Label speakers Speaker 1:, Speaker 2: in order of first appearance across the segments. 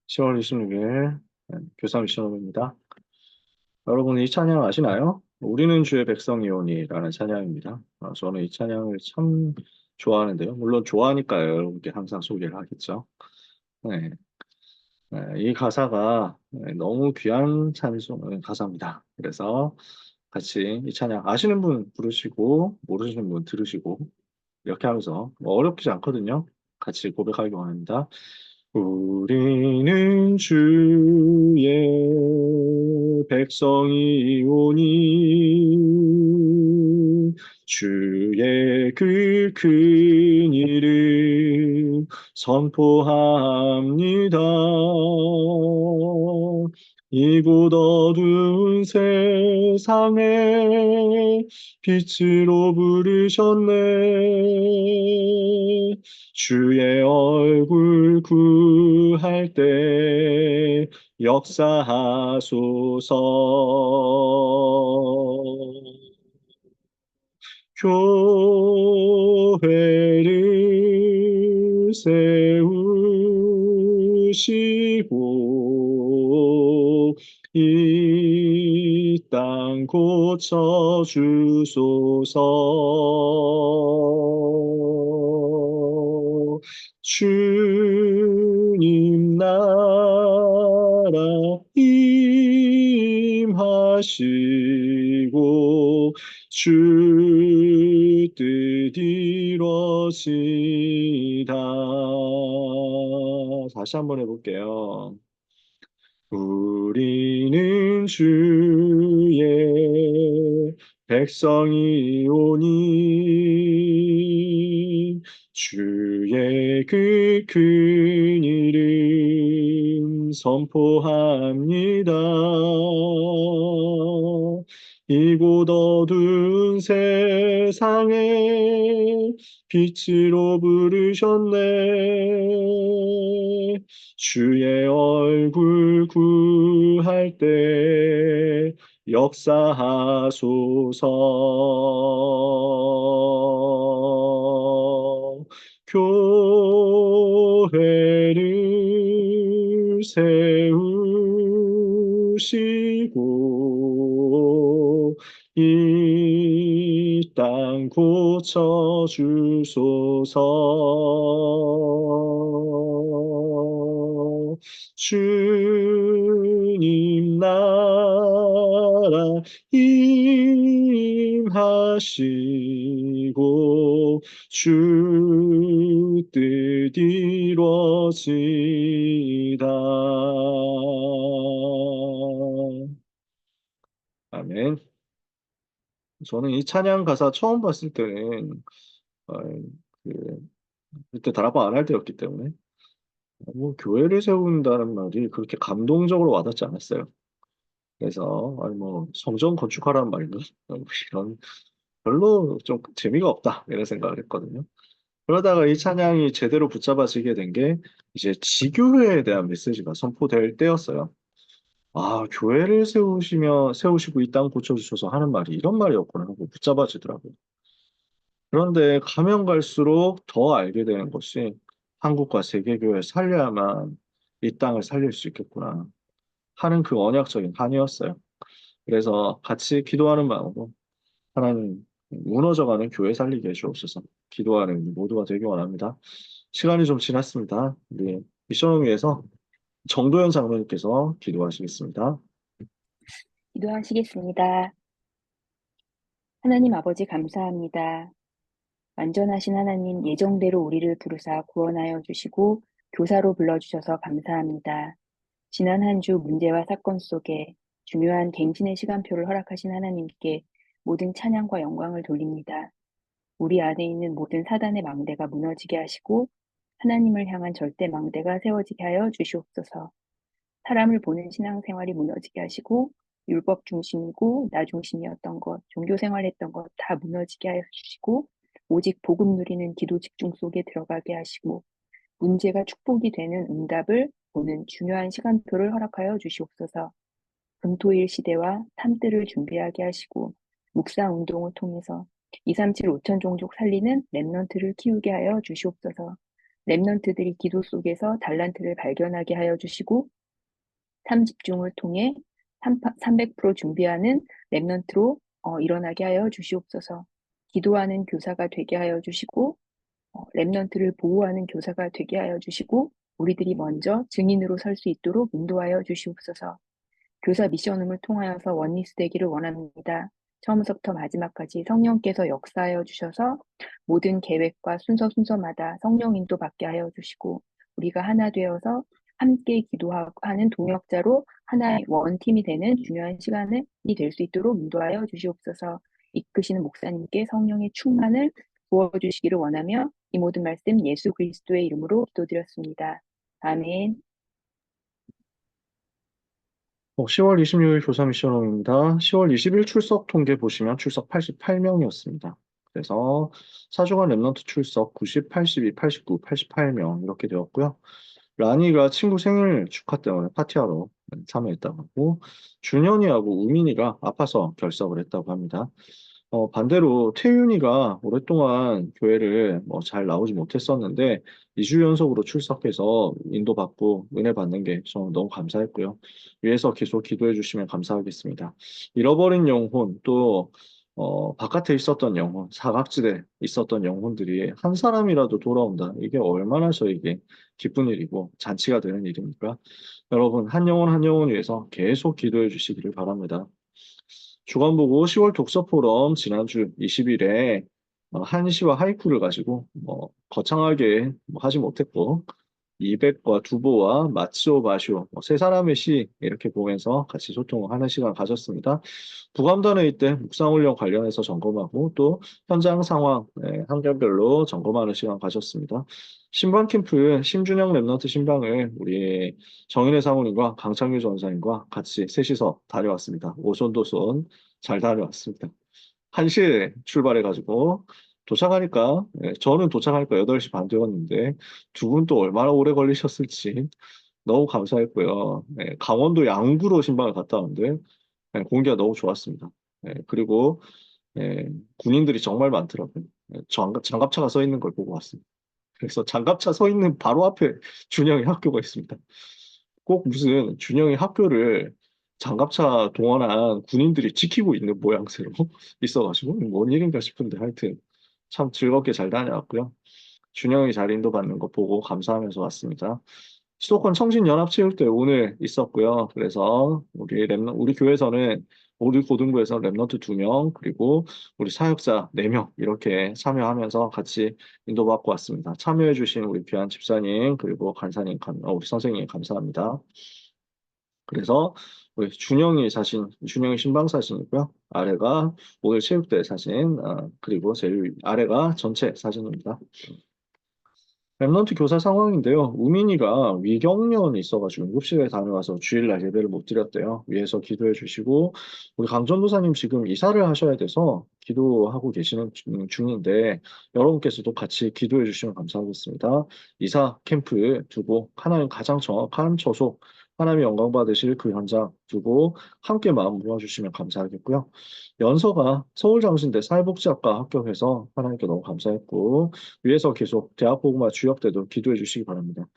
Speaker 1: 10월 26일 교사 시험입니다. 여러분 이 찬양 아시나요? 우리는 주의 백성이오니라는 찬양입니다. 저는 이 찬양을 참 좋아하는데요. 물론 좋아하니까요. 여러분께 항상 소개를 하겠죠. 네, 이 가사가 너무 귀한 찬송 가사입니다. 그래서 같이 이 찬양 아시는 분 부르시고 모르시는 분 들으시고 이렇게 하면서 뭐 어렵지 않거든요. 같이 고백하기 원합니다. 우리는 주의 백성이오니 주의 그 큰 이름 선포합니다. 이곳 어두운 세상에 빛으로 부르셨네. 주의 얼굴 구할 때 역사하소서. 교회를 세우시고 이 땅 고쳐 주소서. 주님 나라 임하시고 주 뜻 이루어지다. 다시 한번 해볼게요. 우리는 주의 백성이오니 주의 그 큰 이름 선포합니다. 이곳 어두운 세상에 빛으로 부르셨네. 주의 얼굴 구할 때 역사하소서. 교회를 세우시고 이 땅 고쳐 주소서. 주님 나라 임하시고 주 뜻 이루어지다. 아멘. 저는 이 찬양 가사 처음 봤을 때는 어, 그, 그때 다락방 안 할 때였기 때문에 뭐 교회를 세운다는 말이 그렇게 감동적으로 와닿지 않았어요. 그래서 아니 뭐 성전 건축하라는 말인가? 뭐 이런 별로 좀 재미가 없다 이런 생각을 했거든요. 그러다가 이 찬양이 제대로 붙잡아지게 된 게 이제 지교회에 대한 메시지가 선포될 때였어요. 아, 교회를 세우시고 이 땅 고쳐주셔서 하는 말이 이런 말이었구나 하고 붙잡아지더라고요. 그런데 가면 갈수록 더 알게 되는 것이 한국과 세계교회를 살려야만 이 땅을 살릴 수 있겠구나 하는 그 언약적인 한이었어요. 그래서 같이 기도하는 마음으로 하나님 무너져가는 교회 살리게 해주옵소서. 기도하는 모두가 되기 원합니다. 시간이 좀 지났습니다. 우리 미션을 위해서 정도현 장로님께서 기도하시겠습니다.
Speaker 2: 기도하시겠습니다. 하나님 아버지 감사합니다. 완전하신 하나님 예정대로 우리를 부르사 구원하여 주시고 교사로 불러주셔서 감사합니다. 지난 한 주 문제와 사건 속에 중요한 갱신의 시간표를 허락하신 하나님께 모든 찬양과 영광을 돌립니다. 우리 안에 있는 모든 사단의 망대가 무너지게 하시고 하나님을 향한 절대 망대가 세워지게 하여 주시옵소서. 사람을 보는 신앙생활이 무너지게 하시고 율법 중심이고 나 중심이었던 것, 종교 생활했던 것 다 무너지게 하여 주시고 오직 복음 누리는 기도 집중 속에 들어가게 하시고 문제가 축복이 되는 응답을 보는 중요한 시간표를 허락하여 주시옵소서. 금토일 시대와 탐뜰을 준비하게 하시고 묵상 운동을 통해서 237 5천 종족 살리는 랩넌트를 키우게 하여 주시옵소서. 렘넌트들이 기도 속에서 달란트를 발견하게 하여 주시고 삶 집중을 통해 300% 준비하는 렘넌트로 일어나게 하여 주시옵소서. 기도하는 교사가 되게 하여 주시고 렘넌트를 보호하는 교사가 되게 하여 주시고 우리들이 먼저 증인으로 설 수 있도록 인도하여 주시옵소서. 교사 미션홈을 통하여서 원리스 되기를 원합니다. 처음부터 마지막까지 성령께서 역사하여 주셔서 모든 계획과 순서마다 성령 인도 받게 하여 주시고 우리가 하나 되어서 함께 기도하는 동역자로 하나의 원팀이 되는 중요한 시간이 될 수 있도록 인도하여 주시옵소서. 이끄시는 목사님께 성령의 충만을 부어주시기를 원하며 이 모든 말씀 예수 그리스도의 이름으로 기도드렸습니다. 아멘.
Speaker 1: 10월 26일 교사 미션홈입니다. 10월 20일 출석 통계 보시면 출석 88명이었습니다. 그래서 4주간 랩넌트 출석 90, 82, 89, 88명 이렇게 되었고요. 라니가 친구 생일 축하 때문에 파티하러 참여했다고 하고 준현이하고 우민이가 아파서 결석을 했다고 합니다. 반대로 태윤이가 오랫동안 교회를 잘 나오지 못했었는데 2주 연속으로 출석해서 인도받고 은혜 받는 게 저는 너무 감사했고요. 위에서 계속 기도해 주시면 감사하겠습니다. 잃어버린 영혼 또 바깥에 있었던 영혼, 사각지대에 있었던 영혼들이 한 사람이라도 돌아온다. 이게 얼마나 저에게 기쁜 일이고 잔치가 되는 일입니까? 여러분 한 영혼 한 영혼 위해서 계속 기도해 주시기를 바랍니다. 주간보고 10월 독서 포럼 지난주 20일에 한시와 하이쿠를 가지고 거창하게 하지 못했고 200과 두보와 마츠오 마쇼 세 사람의 시 이렇게 보면서 같이 소통을 하는 시간 가졌습니다. 부감단회의 때 묵상훈련 관련해서 점검하고 또 현장 상황 환경별로 점검하는 시간 가졌습니다. 신방 캠프 심준영 랩넌트 신방을 우리 정인혜 사모님과 강창규 전사님과 같이 셋이서 다녀왔습니다. 오손도손 잘 다녀왔습니다. 1시에 출발해가지고 도착하니까 저는 도착하니까 8시 반 되었는데 두 분 또 얼마나 오래 걸리셨을지 너무 감사했고요. 강원도 양구로 신방을 갔다 왔는데 공기가 너무 좋았습니다. 그리고 군인들이 정말 많더라고요. 장갑차가 서 있는 걸 보고 왔습니다. 그래서 장갑차 서 있는 바로 앞에 준영이 학교가 있습니다. 꼭 무슨 준영이 학교를 장갑차 동원한 군인들이 지키고 있는 모양새로 있어가지고 뭔 일인가 싶은데 하여튼 참 즐겁게 잘 다녀왔고요. 준영이 잘 인도받는 거 보고 감사하면서 왔습니다. 수도권 청신연합체육대회 오늘 있었고요. 그래서 우리 교회에서는 우리 고등부에서 랩넌트 2명 그리고 우리 사역자 4명 이렇게 참여하면서 같이 인도받고 왔습니다. 참여해주신 우리 귀한 집사님 그리고 간사님, 우리 선생님 감사합니다. 그래서 우리 준영이 신방 사진이고요. 아래가 오늘 체육대회 사진, 그리고 제일 아래가 전체 사진입니다. 랩넌트 교사 상황인데요. 우민이가 위경련이 있어가지고 응급실에 다녀와서 주일날 예배를 못 드렸대요. 위에서 기도해 주시고 우리 강전도사님 지금 이사를 하셔야 돼서 기도하고 계시는 중인데 여러분께서도 같이 기도해 주시면 감사하겠습니다. 이사 캠프 두고 하나님 가장 정확한 저속 하나님의 영광 받으실 그 현장 두고 함께 마음 모아주시면 감사하겠고요. 연서가 서울장신대 사회복지학과 합격해서 하나님께 너무 감사했고 위에서 계속 대학보고마 주역 때도 기도해 주시기 바랍니다.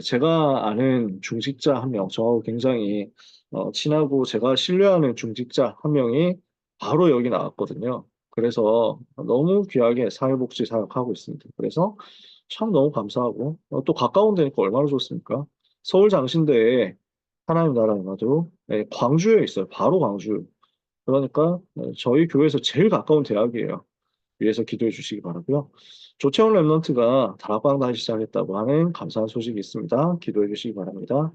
Speaker 1: 제가 아는 중직자 한 명, 저하고 굉장히 친하고 제가 신뢰하는 중직자 한 명이 바로 여기 나왔거든요. 그래서 너무 귀하게 사회복지 사역하고 있습니다. 그래서 참 너무 감사하고 또 가까운 데니까 얼마나 좋습니까? 서울장신대에 하나님 나라 임하도록 광주에 있어요. 바로 광주. 그러니까 저희 교회에서 제일 가까운 대학이에요. 위해서 기도해 주시기 바라고요. 조채원 랩런트가 다락방 다시 시작했다고 하는 감사한 소식이 있습니다. 기도해 주시기 바랍니다.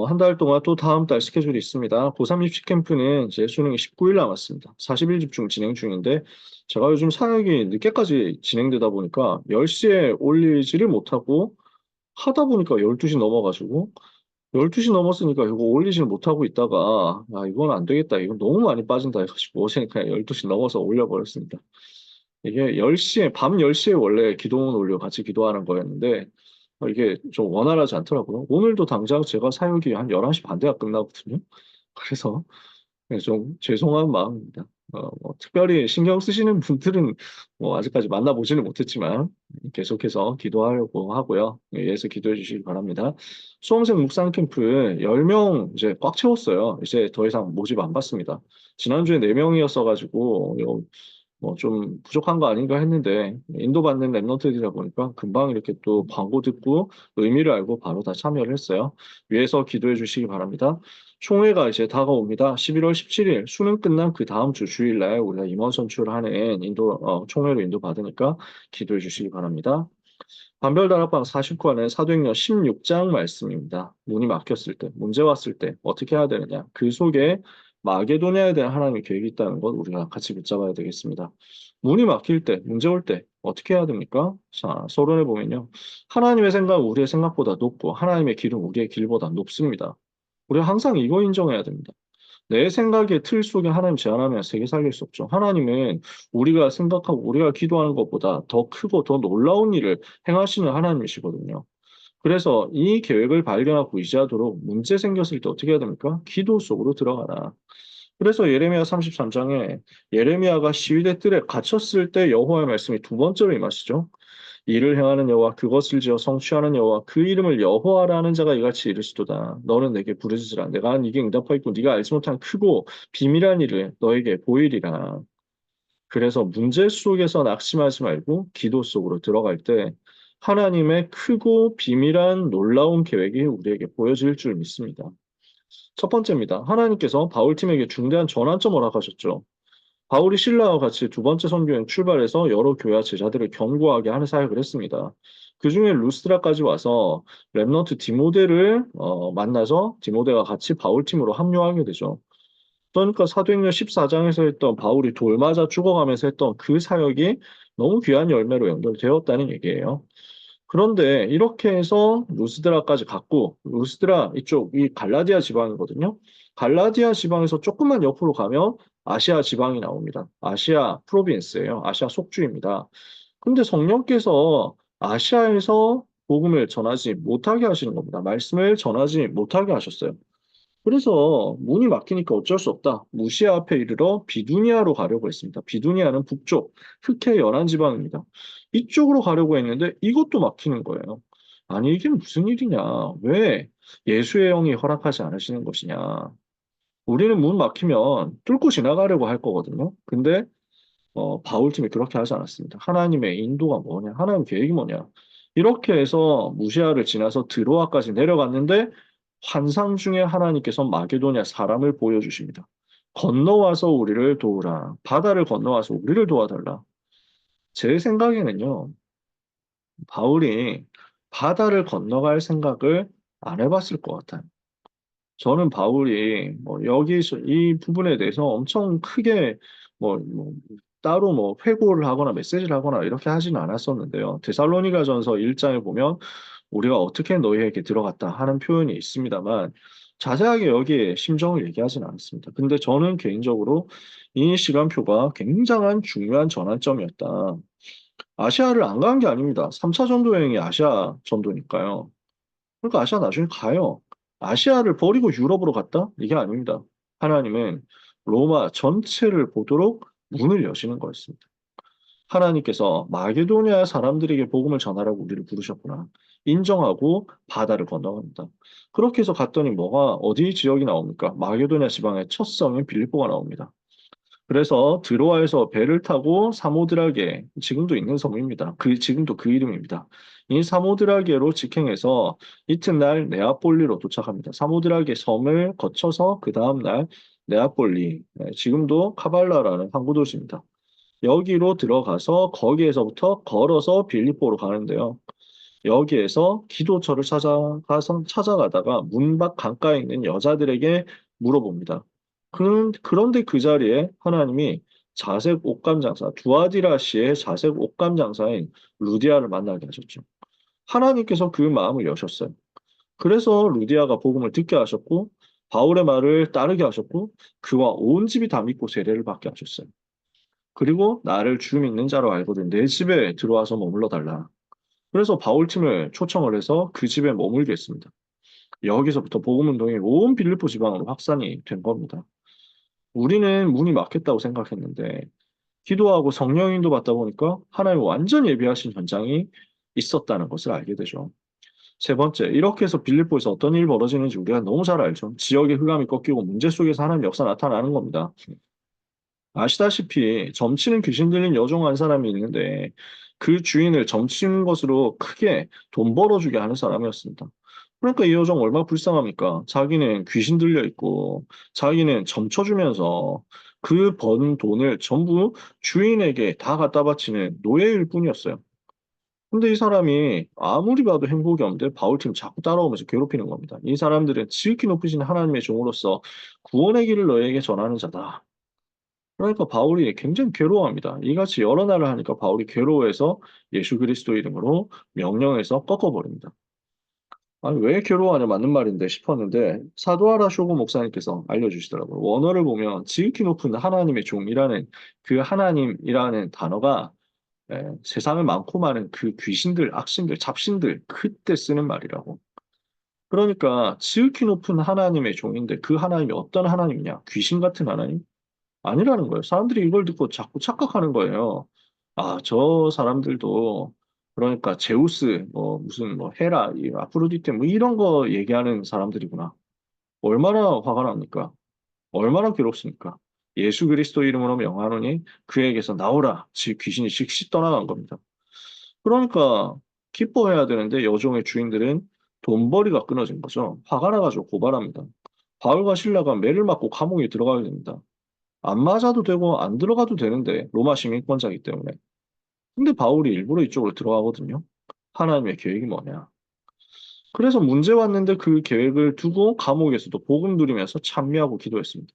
Speaker 1: 한 달 동안 또 다음 달 스케줄이 있습니다. 고3 입시 캠프는 이제 수능이 19일 남았습니다. 40일 집중 진행 중인데 제가 요즘 사역이 늦게까지 진행되다 보니까 10시에 올리지를 못하고 하다 보니까 12시 넘어가지고 12시 넘었으니까 이거 올리지를 못하고 있다가 이건 안 되겠다. 이건 너무 많이 빠진다 해가지고 어제 그냥 12시 넘어서 올려버렸습니다. 이게 10시에 밤 10시에 원래 기도문 올려 같이 기도하는 거였는데 이게 좀 원활하지 않더라고요. 오늘도 당장 제가 사역이 한 11시 반대가 끝나거든요. 그래서 좀 죄송한 마음입니다. 뭐 특별히 신경 쓰시는 분들은 뭐 아직까지 만나보지는 못했지만 계속해서 기도하려고 하고요. 예에서 기도해 주시기 바랍니다. 수험생 묵상 캠프 10명 이제 꽉 채웠어요. 이제 더 이상 모집 안 받습니다. 지난주에 4명이었어가지고 뭐 좀 부족한 거 아닌가 했는데 인도받는 랩런트들이다 보니까 금방 이렇게 또 광고 듣고 의미를 알고 바로 다 참여를 했어요. 위에서 기도해 주시기 바랍니다. 총회가 이제 다가옵니다. 11월 17일 수능 끝난 그 다음 주 주일날 우리가 임원 선출하는 총회로 인도받으니까 기도해 주시기 바랍니다. 반별다락방 49화는 사도행전 16장 말씀입니다. 문이 막혔을 때, 문제 왔을 때 어떻게 해야 되느냐. 그 속에 마게도냐에 대한 하나님의 계획이 있다는 것 우리가 같이 붙잡아야 되겠습니다. 문이 막힐 때, 문제 올 때 어떻게 해야 됩니까? 자, 서론에 보면요. 하나님의 생각은 우리의 생각보다 높고 하나님의 길은 우리의 길보다 높습니다. 우리가 항상 이거 인정해야 됩니다. 내 생각의 틀 속에 하나님 제안하면 세계 살릴 수 없죠. 하나님은 우리가 생각하고 우리가 기도하는 것보다 더 크고 더 놀라운 일을 행하시는 하나님이시거든요. 그래서 이 계획을 발견하고 의지하도록 문제 생겼을 때 어떻게 해야 됩니까? 기도 속으로 들어가라. 그래서 예레미야 33장에 예레미야가 시위대 뜰에 갇혔을 때 여호와의 말씀이 두 번째로 임하시죠. 이를 행하는 여호와 그것을 지어 성취하는 여호와 그 이름을 여호와라 하는 자가 이같이 이르시도다. 너는 내게 부르짖으라. 내가 한 이게 응답하였고 네가 알지 못한 크고 비밀한 일을 너에게 보이리라. 그래서 문제 속에서 낙심하지 말고 기도 속으로 들어갈 때 하나님의 크고 비밀한 놀라운 계획이 우리에게 보여질 줄 믿습니다. 첫 번째입니다. 하나님께서 바울팀에게 중대한 전환점을 허락하셨죠. 바울이 신라와 같이 두 번째 선교행 출발해서 여러 교회와 제자들을 견고하게 하는 사역을 했습니다. 그 중에 루스드라까지 와서 랩넌트 디모데를 만나서 디모데가 같이 바울팀으로 합류하게 되죠. 그러니까 사도행전 14장에서 했던 바울이 돌 맞아 죽어가면서 했던 그 사역이 너무 귀한 열매로 연결되었다는 얘기예요. 그런데 이렇게 해서 루스드라까지 갔고 루스드라 이쪽 이 갈라디아 지방이거든요. 갈라디아 지방에서 조금만 옆으로 가면 아시아 지방이 나옵니다. 아시아 프로빈스예요. 아시아 속주입니다. 근데 성령께서 아시아에서 복음을 전하지 못하게 하시는 겁니다. 말씀을 전하지 못하게 하셨어요. 그래서 문이 막히니까 어쩔 수 없다. 무시아 앞에 이르러 비두니아로 가려고 했습니다. 비두니아는 북쪽 흑해 연안 지방입니다. 이쪽으로 가려고 했는데 이것도 막히는 거예요. 아니 이게 무슨 일이냐? 왜 예수의 영이 허락하지 않으시는 것이냐? 우리는 문 막히면 뚫고 지나가려고 할 거거든요. 근데 바울팀이 그렇게 하지 않았습니다. 하나님의 인도가 뭐냐? 하나님 계획이 뭐냐? 이렇게 해서 무시아를 지나서 드로아까지 내려갔는데 환상 중에 하나님께서 마게도냐 사람을 보여주십니다. 건너와서 우리를 도우라. 바다를 건너와서 우리를 도와달라. 제 생각에는요, 바울이 바다를 건너갈 생각을 안 해봤을 것 같아요. 저는 바울이 뭐 여기서 이 부분에 대해서 엄청 크게 뭐 따로 뭐 회고를 하거나 메시지를 하거나 이렇게 하지는 않았었는데요. 데살로니가전서 1장에 보면 우리가 어떻게 너희에게 들어갔다 하는 표현이 있습니다만 자세하게 여기에 심정을 얘기하지는 않았습니다. 근데 저는 개인적으로 이 시간표가 굉장한 중요한 전환점이었다. 아시아를 안 간 게 아닙니다. 3차 전도 여행이 아시아 전도니까요. 그러니까 아시아 나중에 가요. 아시아를 버리고 유럽으로 갔다? 이게 아닙니다. 하나님은 로마 전체를 보도록 문을 여시는 거였습니다. 하나님께서 마게도니아 사람들에게 복음을 전하라고 우리를 부르셨구나. 인정하고 바다를 건너갑니다. 그렇게 해서 갔더니 뭐가 어디 지역이 나옵니까? 마게도니아 지방의 첫 성인 빌립보가 나옵니다. 그래서 드로아에서 배를 타고 사모드라게 지금도 있는 섬입니다. 지금도 그 이름입니다. 이 사모드라게로 직행해서 이튿날 네아폴리로 도착합니다. 사모드라게 섬을 거쳐서 그 다음날 네아폴리, 지금도 카발라라는 항구 도시입니다. 여기로 들어가서 거기에서부터 걸어서 빌립보로 가는데요. 여기에서 기도처를 찾아가다가 문 밖 강가에 있는 여자들에게 물어봅니다. 그런데 그 자리에 하나님이 자색 옷감 장사, 두아디라 씨의 자색 옷감 장사인 루디아를 만나게 하셨죠. 하나님께서 그 마음을 여셨어요. 그래서 루디아가 복음을 듣게 하셨고, 바울의 말을 따르게 하셨고, 그와 온 집이 다 믿고 세례를 받게 하셨어요. 그리고 나를 주 믿는 자로 알거든 내 집에 들어와서 머물러 달라. 그래서 바울팀을 초청을 해서 그 집에 머물게 했습니다. 여기서부터 복음 운동이 온 빌립보 지방으로 확산이 된 겁니다. 우리는 문이 막혔다고 생각했는데 기도하고 성령인도 받다 보니까 하나님 완전 예비하신 현장이 있었다는 것을 알게 되죠. 세 번째, 이렇게 해서 빌립보에서 어떤 일이 벌어지는지 우리가 너무 잘 알죠. 지역의 흑암이 꺾이고 문제 속에서 하나님 역사 나타나는 겁니다. 아시다시피 점치는 귀신 들린 여종 한 사람이 있는데 그 주인을 점치는 것으로 크게 돈 벌어주게 하는 사람이었습니다. 그러니까 이 여종 얼마나 불쌍합니까? 자기는 귀신 들려 있고 자기는 점쳐주면서 그 번 돈을 전부 주인에게 다 갖다 바치는 노예일 뿐이었어요. 근데 이 사람이 아무리 봐도 행복이 없는데 바울팀 자꾸 따라오면서 괴롭히는 겁니다. 이 사람들은 지극히 높으신 하나님의 종으로서 구원의 길을 너에게 전하는 자다. 그러니까 바울이 굉장히 괴로워합니다. 이같이 여러 날을 하니까 바울이 괴로워해서 예수 그리스도 이름으로 명령해서 꺾어버립니다. 아니, 왜 괴로워하냐 맞는 말인데 싶었는데 사도하라 쇼고 목사님께서 알려주시더라고요. 원어를 보면 지극히 높은 하나님의 종이라는 그 하나님이라는 단어가 세상에 많고 많은 그 귀신들, 악신들, 잡신들 그때 쓰는 말이라고. 그러니까 지극히 높은 하나님의 종인데 그 하나님이 어떤 하나님이냐? 귀신 같은 하나님? 아니라는 거예요. 사람들이 이걸 듣고 자꾸 착각하는 거예요. 아, 저 사람들도 그러니까 제우스, 뭐 무슨 뭐 헤라, 이 아프로디테 뭐 이런 거 얘기하는 사람들이구나. 얼마나 화가 납니까? 얼마나 괴롭습니까? 예수 그리스도 이름으로 명하노니 그에게서 나오라. 즉 귀신이 즉시 떠나간 겁니다. 그러니까 기뻐해야 되는데 여종의 주인들은 돈벌이가 끊어진 거죠. 화가 나가지고 고발합니다. 바울과 실라가 매를 맞고 감옥에 들어가게 됩니다. 안 맞아도 되고 안 들어가도 되는데 로마 시민권자이기 때문에. 근데 바울이 일부러 이쪽으로 들어가거든요. 하나님의 계획이 뭐냐? 그래서 문제 왔는데 그 계획을 두고 감옥에서도 복음 누리면서 찬미하고 기도했습니다.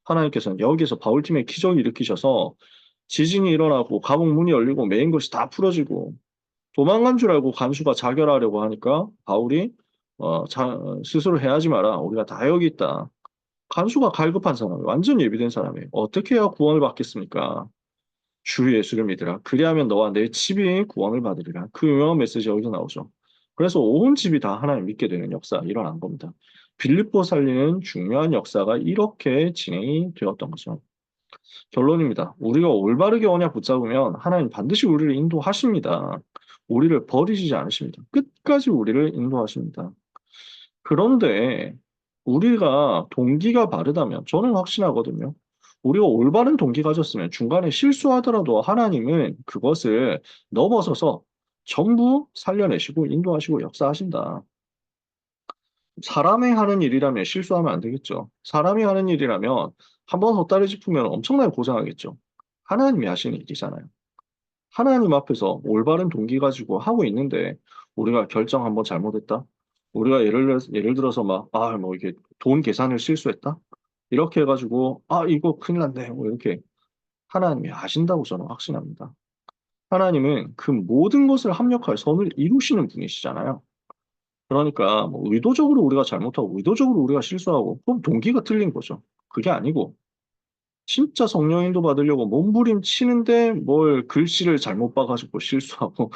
Speaker 1: 하나님께서는 여기서 바울팀의 기적을 일으키셔서 지진이 일어나고 감옥 문이 열리고 메인 것이 다 풀어지고 도망간 줄 알고 간수가 자결하려고 하니까 바울이 스스로 해하지 마라. 우리가 다 여기 있다. 간수가 갈급한 사람이 완전 예비된 사람이에요. 어떻게 해야 구원을 받겠습니까? 주 예수를 믿으라. 그리하면 너와 내 집이 구원을 받으리라. 그 유명한 메시지 여기서 나오죠. 그래서 온 집이 다 하나님 믿게 되는 역사가 일어난 겁니다. 빌립보 살리는 중요한 역사가 이렇게 진행이 되었던 거죠. 결론입니다. 우리가 올바르게 언약 붙잡으면 하나님 반드시 우리를 인도하십니다. 우리를 버리시지 않으십니다. 끝까지 우리를 인도하십니다. 그런데 우리가 동기가 바르다면 저는 확신하거든요. 우리가 올바른 동기 가졌으면 중간에 실수하더라도 하나님은 그것을 넘어서서 전부 살려내시고 인도하시고 역사하신다. 사람이 하는 일이라면 실수하면 안 되겠죠. 사람이 하는 일이라면 한 번 헛다리 짚으면 엄청나게 고생하겠죠. 하나님이 하시는 일이잖아요. 하나님 앞에서 올바른 동기 가지고 하고 있는데 우리가 결정 한번 잘못했다. 우리가 예를 들어서 막, 뭐 이게 돈 계산을 실수했다. 이렇게 해가지고, 이거 큰일 났네. 뭐 이렇게 하나님이 아신다고 저는 확신합니다. 하나님은 그 모든 것을 합력할 선을 이루시는 분이시잖아요. 그러니까 뭐 의도적으로 우리가 잘못하고 의도적으로 우리가 실수하고 그럼 동기가 틀린 거죠. 그게 아니고 진짜 성령인도 받으려고 몸부림치는데 뭘 글씨를 잘못 봐가지고 실수하고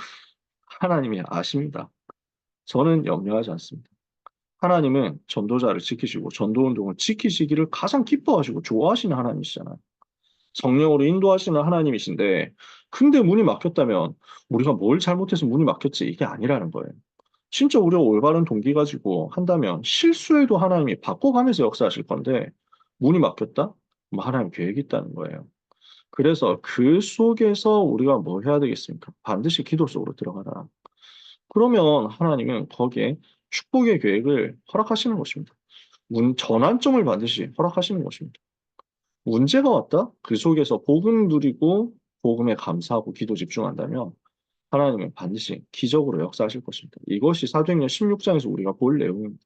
Speaker 1: 하나님이 아십니다. 저는 염려하지 않습니다. 하나님은 전도자를 지키시고 전도운동을 지키시기를 가장 기뻐하시고 좋아하시는 하나님이시잖아요. 성령으로 인도하시는 하나님이신데 근데 문이 막혔다면 우리가 뭘 잘못해서 문이 막혔지 이게 아니라는 거예요. 진짜 우리가 올바른 동기 가지고 한다면 실수해도 하나님이 바꿔가면서 역사하실 건데 문이 막혔다? 뭐 하나님 계획이 있다는 거예요. 그래서 그 속에서 우리가 뭘 해야 되겠습니까? 반드시 기도 속으로 들어가라. 그러면 하나님은 거기에 축복의 계획을 허락하시는 것입니다. 전환점을 반드시 허락하시는 것입니다. 문제가 왔다? 그 속에서 복음 누리고 복음에 감사하고 기도 집중한다면 하나님은 반드시 기적으로 역사하실 것입니다. 이것이 사도행전 16장에서 우리가 볼 내용입니다.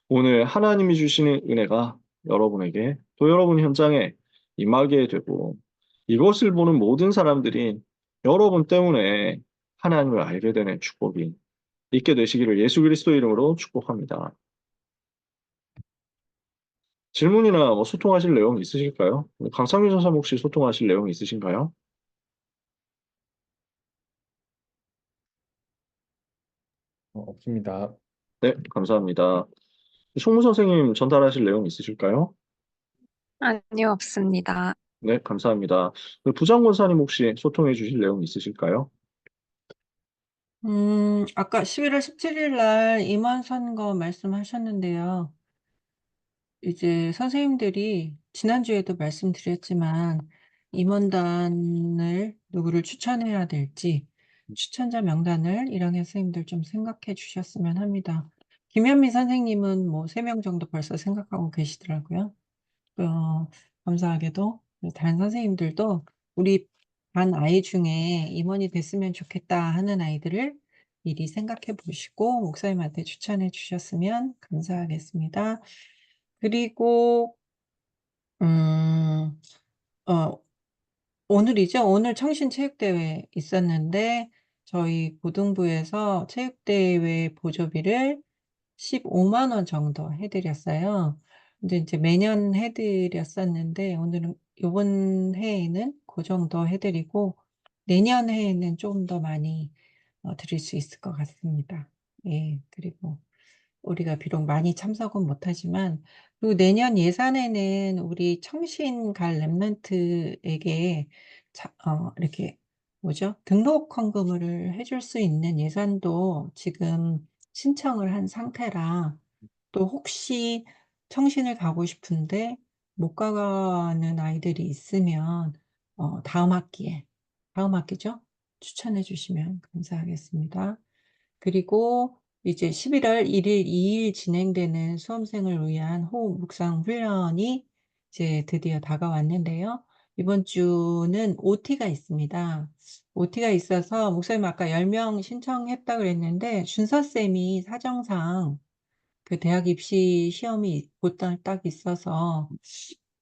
Speaker 1: 오늘 하나님이 주시는 은혜가 여러분에게 또 여러분 현장에 임하게 되고 이것을 보는 모든 사람들이 여러분 때문에 하나님을 알게 되는 축복이 있게 되시기를 예수 그리스도 이름으로 축복합니다. 질문이나 뭐 소통하실 내용 있으실까요? 강창규 전사님 혹시 소통하실 내용 있으신가요?
Speaker 3: 없습니다.
Speaker 1: 네, 감사합니다. 총무 선생님 전달하실 내용 있으실까요?
Speaker 3: 아니요, 없습니다.
Speaker 1: 네, 감사합니다. 그 부장권사님 혹시 소통해 주실 내용 있으실까요?
Speaker 4: 아까 11월 17일 날 임원 선거 말씀하셨는데요. 이제 선생님들이 지난주에도 말씀드렸지만 임원단을 누구를 추천해야 될지 추천자 명단을 1학년 선생님들 좀 생각해 주셨으면 합니다. 김현미 선생님은 뭐 3명 정도 벌써 생각하고 계시더라고요. 어, 감사하게도 다른 선생님들도 우리 반 아이 중에 임원이 됐으면 좋겠다 하는 아이들을 미리 생각해 보시고 목사님한테 추천해 주셨으면 감사하겠습니다. 그리고 음, 어, 오늘이죠. 오늘 청신체육대회 있었는데 저희 고등부에서 체육대회 보조비를 15만 원 정도 해드렸어요. 근데 이제 매년 해드렸었는데 오늘은 이번 해에는 그 정도 해드리고 내년 해에는 좀 더 많이 드릴 수 있을 것 같습니다. 예, 그리고 우리가 비록 많이 참석은 못하지만 그리고 내년 예산에는 우리 청신 갈 랩런트에게 이렇게 뭐죠? 등록 헌금을 해줄 수 있는 예산도 지금 신청을 한 상태라 또 혹시 청신을 가고 싶은데 못 가는 아이들이 있으면 다음 학기죠? 추천해 주시면 감사하겠습니다. 그리고 이제 11월 1일, 2일 진행되는 수험생을 위한 호흡 묵상 훈련이 이제 드디어 다가왔는데요. 이번 주는 OT가 있습니다. OT가 있어서 목사님 아까 10명 신청했다 그랬는데 준서쌤이 사정상 그 대학 입시 시험이 곧 딱 있어서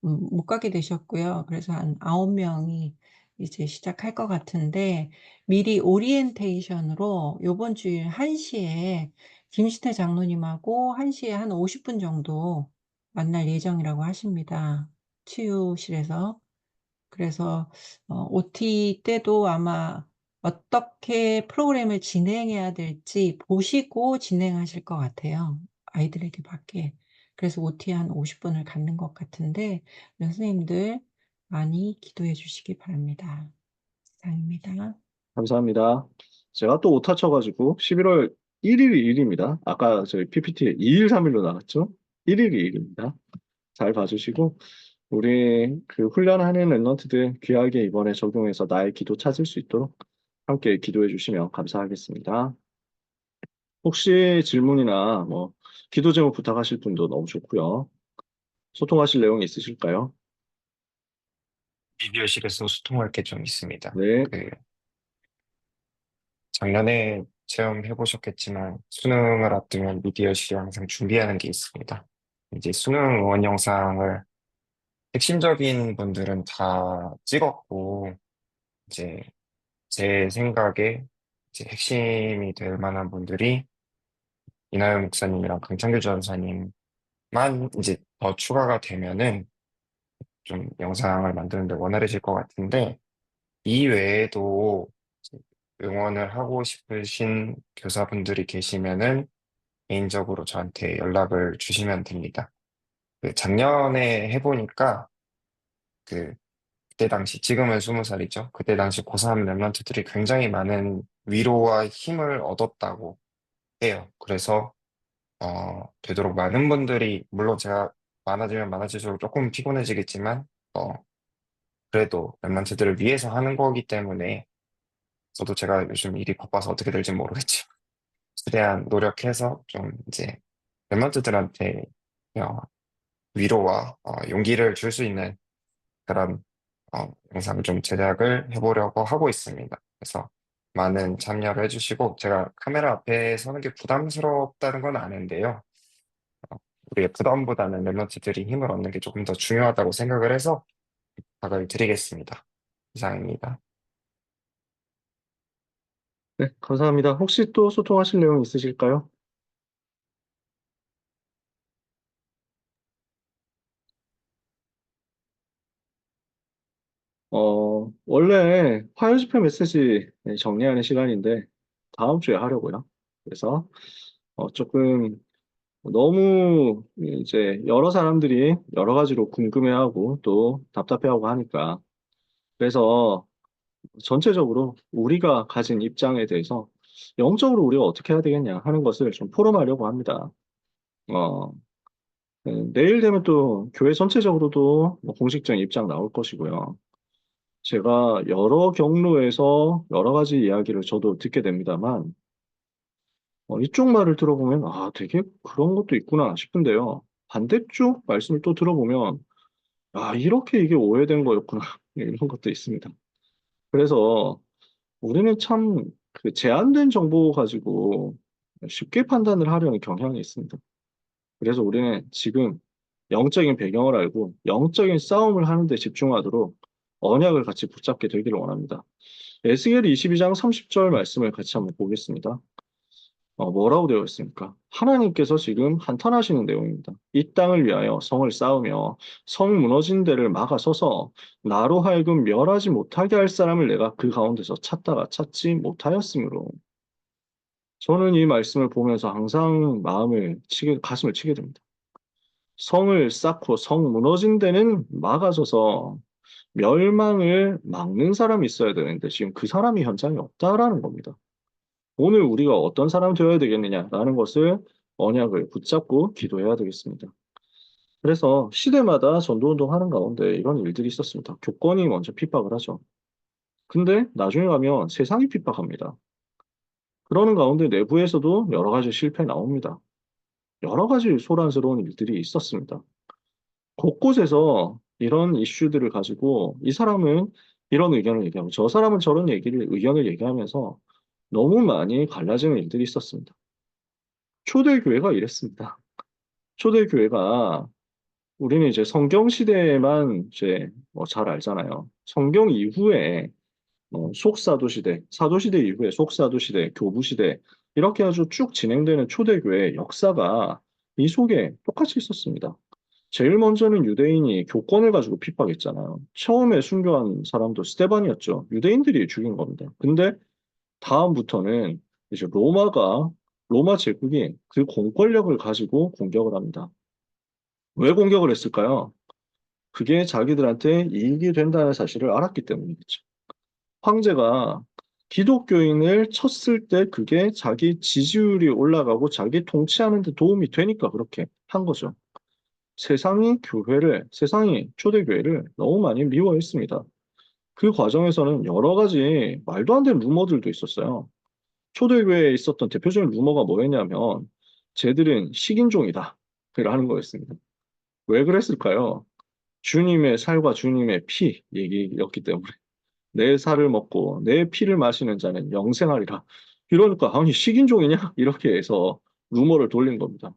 Speaker 4: 못 가게 되셨고요. 그래서 한 9명이 이제 시작할 것 같은데 미리 오리엔테이션으로 요번 주일 1시에 김시태 장로님하고 1시에 한 50분 정도 만날 예정이라고 하십니다. 치유실에서. 그래서 OT 때도 아마 어떻게 프로그램을 진행해야 될지 보시고 진행하실 것 같아요. 아이들에게 맞게. 그래서 OT 한 50분을 갖는 것 같은데 선생님들 많이 기도해 주시기 바랍니다. 이상입니다.
Speaker 1: 감사합니다. 제가 또 오타 쳐가지고 11월 1일이 일입니다. 아까 저희 PPT에 2일, 3일로 나갔죠? 1일이 일입니다. 잘 봐주시고 우리 그 훈련하는 랩런트들 귀하게 이번에 적용해서 나의 기도 찾을 수 있도록 함께 기도해 주시면 감사하겠습니다. 혹시 질문이나 뭐 기도 제목 부탁하실 분도 너무 좋고요. 소통하실 내용이 있으실까요?
Speaker 5: 미디어실에서 소통할 게 좀 있습니다.
Speaker 1: 네,
Speaker 5: 작년에 체험해 보셨겠지만 수능을 앞두면 미디어실이 항상 준비하는 게 있습니다. 이제 수능 응원 영상을 핵심적인 분들은 다 찍었고 이제 제 생각에 이제 핵심이 될 만한 분들이 이나영 목사님이랑 강창규 전사님만 이제 더 추가가 되면은 좀 영상을 만드는데 원활해질 것 같은데 이 외에도 이제 응원을 하고 싶으신 교사분들이 계시면은 개인적으로 저한테 연락을 주시면 됩니다. 작년에 해보니까 그 그때 당시 지금은 20살이죠. 그때 당시 고3 랩런트들이 굉장히 많은 위로와 힘을 얻었다고 해요. 그래서 되도록 많은 분들이 물론 제가 많아지면 많아질수록 조금 피곤해지겠지만 어, 그래도 랩런트들을 위해서 하는 거기 때문에 저도 제가 요즘 일이 바빠서 어떻게 될지 모르겠지만 최대한 노력해서 좀 이제 멤버들한테 위로와 용기를 줄 수 있는 그런 영상을 좀 제작을 해보려고 하고 있습니다. 그래서 많은 참여를 해주시고 제가 카메라 앞에 서는 게 부담스럽다는 건 아는데요. 어, 우리의 부담보다는 멤버들이 힘을 얻는 게 조금 더 중요하다고 생각을 해서 부탁을 드리겠습니다. 이상입니다.
Speaker 1: 네, 감사합니다. 혹시 또 소통하실 내용 있으실까요? 원래 화요 집회 메시지 정리하는 시간인데 다음 주에 하려고요. 그래서 조금 너무 이제 여러 사람들이 여러 가지로 궁금해하고 또 답답해하고 하니까 그래서 전체적으로 우리가 가진 입장에 대해서 영적으로 우리가 어떻게 해야 되겠냐 하는 것을 좀 포럼하려고 합니다. 어, 내일 되면 또 교회 전체적으로도 뭐 공식적인 입장 나올 것이고요. 제가 여러 경로에서 여러 가지 이야기를 저도 듣게 됩니다만, 이쪽 말을 들어보면, 아, 되게 그런 것도 있구나 싶은데요. 반대쪽 말씀을 또 들어보면, 아, 이렇게 이게 오해된 거였구나. 이런 것도 있습니다. 그래서 우리는 참 그 제한된 정보 가지고 쉽게 판단을 하려는 경향이 있습니다. 그래서 우리는 지금 영적인 배경을 알고 영적인 싸움을 하는 데 집중하도록 언약을 같이 붙잡게 되기를 원합니다. 에스겔 22장 30절 말씀을 같이 한번 보겠습니다. 뭐라고 되어 있습니까? 하나님께서 지금 한탄하시는 내용입니다. 이 땅을 위하여 성을 쌓으며 성 무너진 데를 막아서서 나로 하여금 멸하지 못하게 할 사람을 내가 그 가운데서 찾다가 찾지 못하였으므로 저는 이 말씀을 보면서 항상 가슴을 치게 됩니다. 성을 쌓고 성 무너진 데는 막아서서 멸망을 막는 사람이 있어야 되는데 지금 그 사람이 현장에 없다라는 겁니다. 오늘 우리가 어떤 사람 되어야 되겠느냐라는 것을 언약을 붙잡고 기도해야 되겠습니다. 그래서 시대마다 전도운동 하는 가운데 이런 일들이 있었습니다. 교권이 먼저 핍박을 하죠. 근데 나중에 가면 세상이 핍박합니다. 그러는 가운데 내부에서도 여러 가지 실패 나옵니다. 여러 가지 소란스러운 일들이 있었습니다. 곳곳에서 이런 이슈들을 가지고 이 사람은 이런 의견을 얘기하고 저 사람은 저런 의견을 얘기하면서 너무 많이 갈라지는 일들이 있었습니다. 초대교회가 이랬습니다. 초대교회가 우리는 이제 성경 시대에만 이제 잘 알잖아요. 성경 이후에 속사도 시대, 사도 시대 이후에 속사도 시대, 교부 시대 이렇게 아주 쭉 진행되는 초대교회 역사가 이 속에 똑같이 있었습니다. 제일 먼저는 유대인이 교권을 가지고 핍박했잖아요. 처음에 순교한 사람도 스테반이었죠. 유대인들이 죽인 겁니다. 근데 다음부터는 이제 로마 제국이 그 공권력을 가지고 공격을 합니다. 왜 공격을 했을까요? 그게 자기들한테 이익이 된다는 사실을 알았기 때문이겠죠. 황제가 기독교인을 쳤을 때 그게 자기 지지율이 올라가고 자기 통치하는 데 도움이 되니까 그렇게 한 거죠. 세상이 초대교회를 너무 많이 미워했습니다. 그 과정에서는 여러 가지 말도 안 되는 루머들도 있었어요. 초대교회에 있었던 대표적인 루머가 뭐였냐면, 쟤들은 식인종이다. 라는 거였습니다. 왜 그랬을까요? 주님의 살과 주님의 피 얘기였기 때문에. 내 살을 먹고 내 피를 마시는 자는 영생하리라. 이러니까, 아니, 식인종이냐? 이렇게 해서 루머를 돌린 겁니다.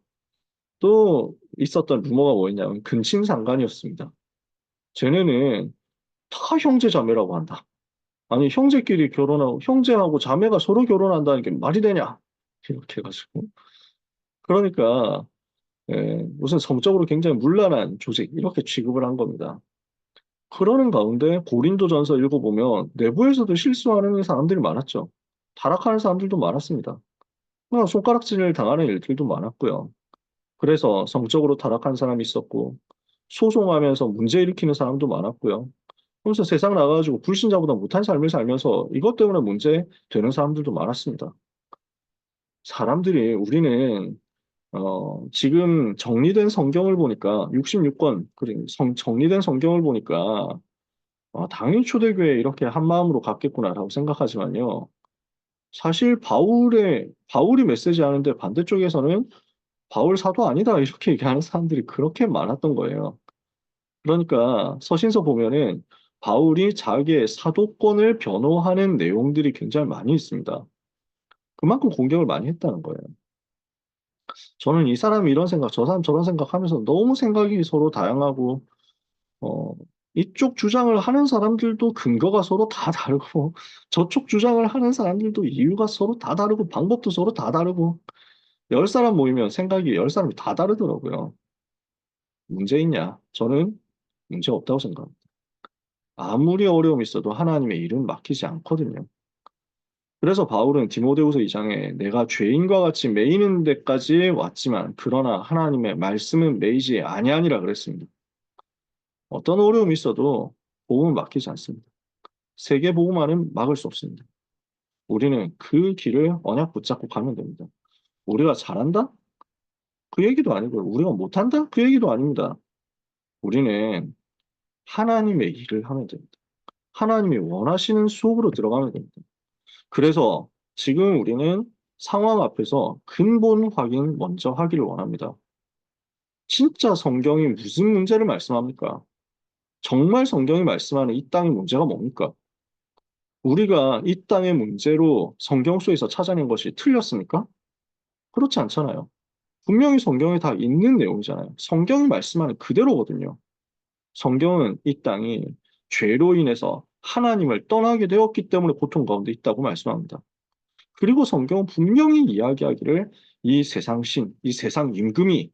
Speaker 1: 또 있었던 루머가 뭐였냐면, 근친상간이었습니다. 쟤네는 다 형제 자매라고 한다. 아니, 형제끼리 결혼하고, 형제하고 자매가 서로 결혼한다는 게 말이 되냐? 이렇게 해가지고. 그러니까, 무슨 성적으로 굉장히 문란한 조직, 이렇게 취급을 한 겁니다. 그러는 가운데 고린도전서 읽어보면 내부에서도 실수하는 사람들이 많았죠. 타락하는 사람들도 많았습니다. 그냥 손가락질을 당하는 일들도 많았고요. 그래서 성적으로 타락한 사람이 있었고, 소송하면서 문제 일으키는 사람도 많았고요. 그래서 세상 나가가지고 불신자보다 못한 삶을 살면서 이것 때문에 문제 되는 사람들도 많았습니다. 우리는 지금 정리된 성경을 보니까 66권 정리된 성경을 보니까 당연히 초대교회 이렇게 한 마음으로 갔겠구나라고 생각하지만요. 사실 바울이 메시지하는데 반대쪽에서는 바울 사도 아니다 이렇게 얘기하는 사람들이 그렇게 많았던 거예요. 그러니까 서신서 보면은 바울이 자기의 사도권을 변호하는 내용들이 굉장히 많이 있습니다. 그만큼 공격을 많이 했다는 거예요. 저는 이 사람이 이런 생각, 저 사람 저런 생각 하면서 너무 생각이 서로 다양하고, 어, 이쪽 주장을 하는 사람들도 근거가 서로 다 다르고, 저쪽 주장을 하는 사람들도 이유가 서로 다 다르고, 방법도 서로 다 다르고, 10사람 모이면 생각이 10사람이 다 다르더라고요. 문제 있냐? 저는 문제 없다고 생각합니다. 아무리 어려움이 있어도 하나님의 일은 막히지 않거든요. 그래서 바울은 디모데후서 2장에 내가 죄인과 같이 매이는 데까지 왔지만 그러나 하나님의 말씀은 매이지 아니하니라 그랬습니다. 어떤 어려움이 있어도 복음은 막히지 않습니다. 세계 복음화는 막을 수 없습니다. 우리는 그 길을 언약 붙잡고 가면 됩니다. 우리가 잘한다? 그 얘기도 아니고요. 우리가 못한다? 그 얘기도 아닙니다. 우리는 하나님의 일을 하면 됩니다. 하나님이 원하시는 수업으로 들어가면 됩니다. 그래서 지금 우리는 상황 앞에서 근본 확인 먼저 하기를 원합니다. 진짜 성경이 무슨 문제를 말씀합니까? 정말 성경이 말씀하는 이 땅의 문제가 뭡니까? 우리가 이 땅의 문제로 성경 속에서 찾아낸 것이 틀렸습니까? 그렇지 않잖아요. 분명히 성경에 다 있는 내용이잖아요. 성경이 말씀하는 그대로거든요. 성경은 이 땅이 죄로 인해서 하나님을 떠나게 되었기 때문에 고통 가운데 있다고 말씀합니다. 그리고 성경은 분명히 이야기하기를 이 세상 신, 이 세상 임금이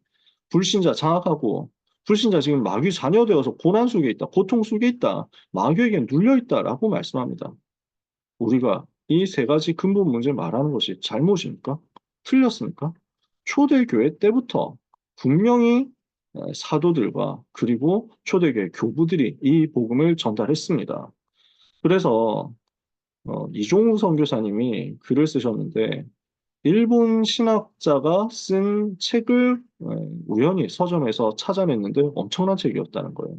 Speaker 1: 불신자 장악하고 불신자 지금 마귀 자녀되어서 고난 속에 있다, 고통 속에 있다, 마귀에게 눌려 있다라고 말씀합니다. 우리가 이 세 가지 근본 문제를 말하는 것이 잘못입니까? 틀렸습니까? 초대교회 때부터 분명히 사도들과 그리고 초대교회 교부들이 이 복음을 전달했습니다. 그래서 이종우 선교사님이 글을 쓰셨는데 일본 신학자가 쓴 책을 우연히 서점에서 찾아냈는데 엄청난 책이었다는 거예요.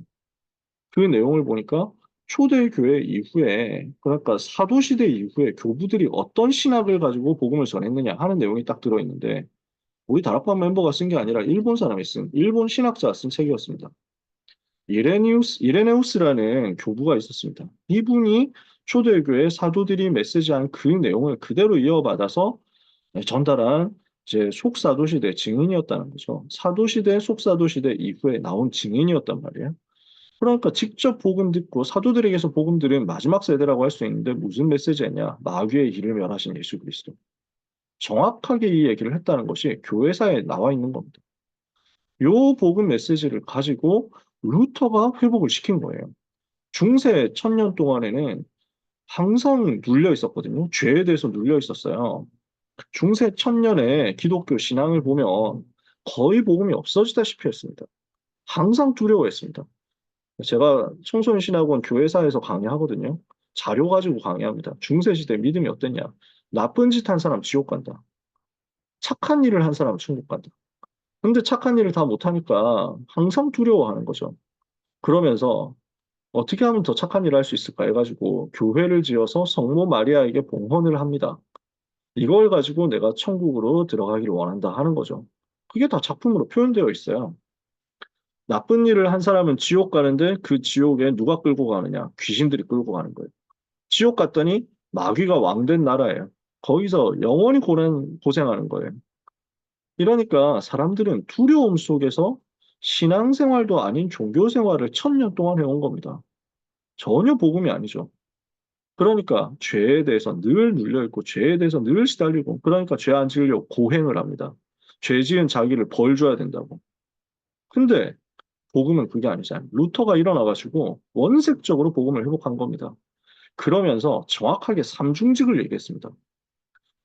Speaker 1: 그 내용을 보니까 초대교회 이후에, 그러니까 사도시대 이후에 교부들이 어떤 신학을 가지고 복음을 전했느냐 하는 내용이 딱 들어있는데, 우리 다락방 멤버가 쓴 게 아니라 일본 사람이 쓴, 일본 신학자가 쓴 책이었습니다. 이레네우스라는 교부가 있었습니다. 이분이 초대교회 사도들이 메시지한 그 내용을 그대로 이어받아서 전달한 이제 속사도시대 증인이었다는 거죠. 사도시대, 속사도시대 이후에 나온 증인이었단 말이에요. 그러니까 직접 복음 듣고 사도들에게서 복음 들은 마지막 세대라고 할 수 있는데 무슨 메시지냐? 마귀의 일을 멸하신 예수 그리스도. 정확하게 이 얘기를 했다는 것이 교회사에 나와 있는 겁니다. 요 복음 메시지를 가지고 루터가 회복을 시킨 거예요. 중세 천년 동안에는 항상 눌려 있었거든요. 죄에 대해서 눌려 있었어요. 중세 천년의 기독교 신앙을 보면 거의 복음이 없어지다시피 했습니다. 항상 두려워했습니다. 제가 청소년 신학원 교회사에서 강의하거든요. 자료 가지고 강의합니다. 중세시대 믿음이 어땠냐? 나쁜 짓 한 사람 지옥 간다. 착한 일을 한 사람 천국 간다. 근데 착한 일을 다 못하니까 항상 두려워하는 거죠. 그러면서 어떻게 하면 더 착한 일을 할 수 있을까 해가지고 교회를 지어서 성모 마리아에게 봉헌을 합니다. 이걸 가지고 내가 천국으로 들어가기를 원한다 하는 거죠. 그게 다 작품으로 표현되어 있어요. 나쁜 일을 한 사람은 지옥 가는데 그 지옥에 누가 끌고 가느냐? 귀신들이 끌고 가는 거예요. 지옥 갔더니 마귀가 왕된 나라예요. 거기서 영원히 고생하는 거예요. 이러니까 사람들은 두려움 속에서 신앙생활도 아닌 종교생활을 1000년 동안 해온 겁니다. 전혀 복음이 아니죠. 그러니까 죄에 대해서 늘 눌려있고 죄에 대해서 늘 시달리고 그러니까 죄 안 지으려고 고행을 합니다. 죄 지은 자기를 벌 줘야 된다고. 근데 복음은 그게 아니잖아요. 루터가 일어나가지고 원색적으로 복음을 회복한 겁니다. 그러면서 정확하게 삼중직을 얘기했습니다.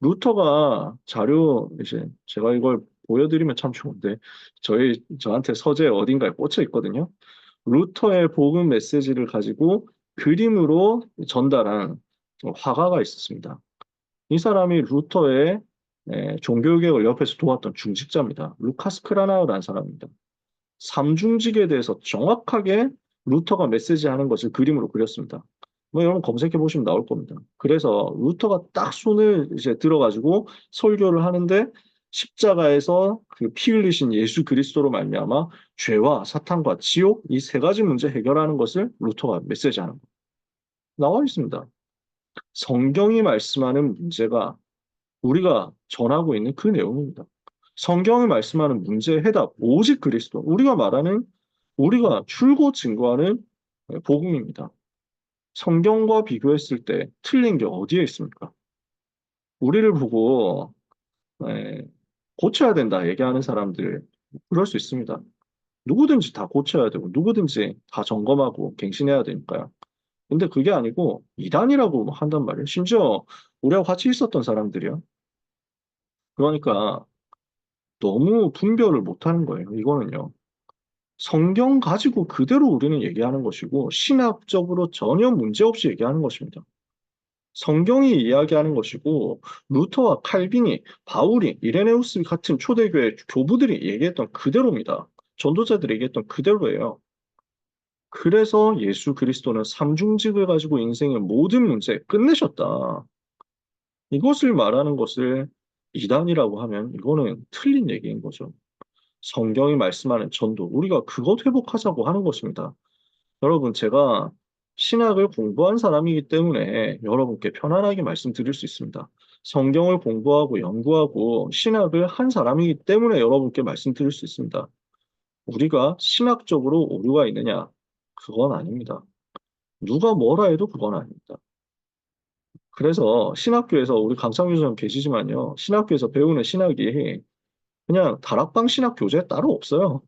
Speaker 1: 루터가 자료, 이제 제가 이걸 보여드리면 참 좋은데, 저한테 서재 어딘가에 꽂혀 있거든요. 루터의 복음 메시지를 가지고 그림으로 전달한 화가가 있었습니다. 이 사람이 루터의 종교개혁을 옆에서 도왔던 중직자입니다. 루카스 크라나우라는 사람입니다. 삼중직에 대해서 정확하게 루터가 메시지하는 것을 그림으로 그렸습니다. 뭐 여러분 검색해 보시면 나올 겁니다. 그래서 루터가 딱 손을 이제 들어가지고 설교를 하는데 십자가에서 그 피 흘리신 예수 그리스도로 말미암아 죄와 사탄과 지옥 이 세 가지 문제 해결하는 것을 루터가 메시지하는 거예요. 나와 있습니다. 성경이 말씀하는 문제가 우리가 전하고 있는 그 내용입니다. 성경이 말씀하는 문제의 해답, 오직 그리스도. 우리가 출고 증거하는 복음입니다. 성경과 비교했을 때 틀린 게 어디에 있습니까? 우리를 보고 고쳐야 된다 얘기하는 사람들, 그럴 수 있습니다. 누구든지 다 고쳐야 되고, 누구든지 다 점검하고 갱신해야 되니까요. 근데 그게 아니고 이단이라고 한단 말이에요. 심지어 우리하고 같이 있었던 사람들이야. 그러니까 너무 분별을 못하는 거예요. 이거는요. 성경 가지고 그대로 우리는 얘기하는 것이고 신학적으로 전혀 문제없이 얘기하는 것입니다. 성경이 이야기하는 것이고 루터와 칼빈이, 바울이, 이레네우스 같은 초대교회 교부들이 얘기했던 그대로입니다. 전도자들이 얘기했던 그대로예요. 그래서 예수 그리스도는 삼중직을 가지고 인생의 모든 문제 끝내셨다. 이것을 말하는 것을 이단이라고 하면 이거는 틀린 얘기인 거죠. 성경이 말씀하는 전도, 우리가 그것 회복하자고 하는 것입니다. 여러분, 제가 신학을 공부한 사람이기 때문에 여러분께 편안하게 말씀드릴 수 있습니다. 성경을 공부하고 연구하고 신학을 한 사람이기 때문에 여러분께 말씀드릴 수 있습니다. 우리가 신학적으로 오류가 있느냐? 그건 아닙니다. 누가 뭐라 해도 그건 아닙니다. 그래서 신학교에서 우리 강창규 선생님 계시지만요. 신학교에서 배우는 신학이 그냥 다락방 신학 교재 따로 없어요.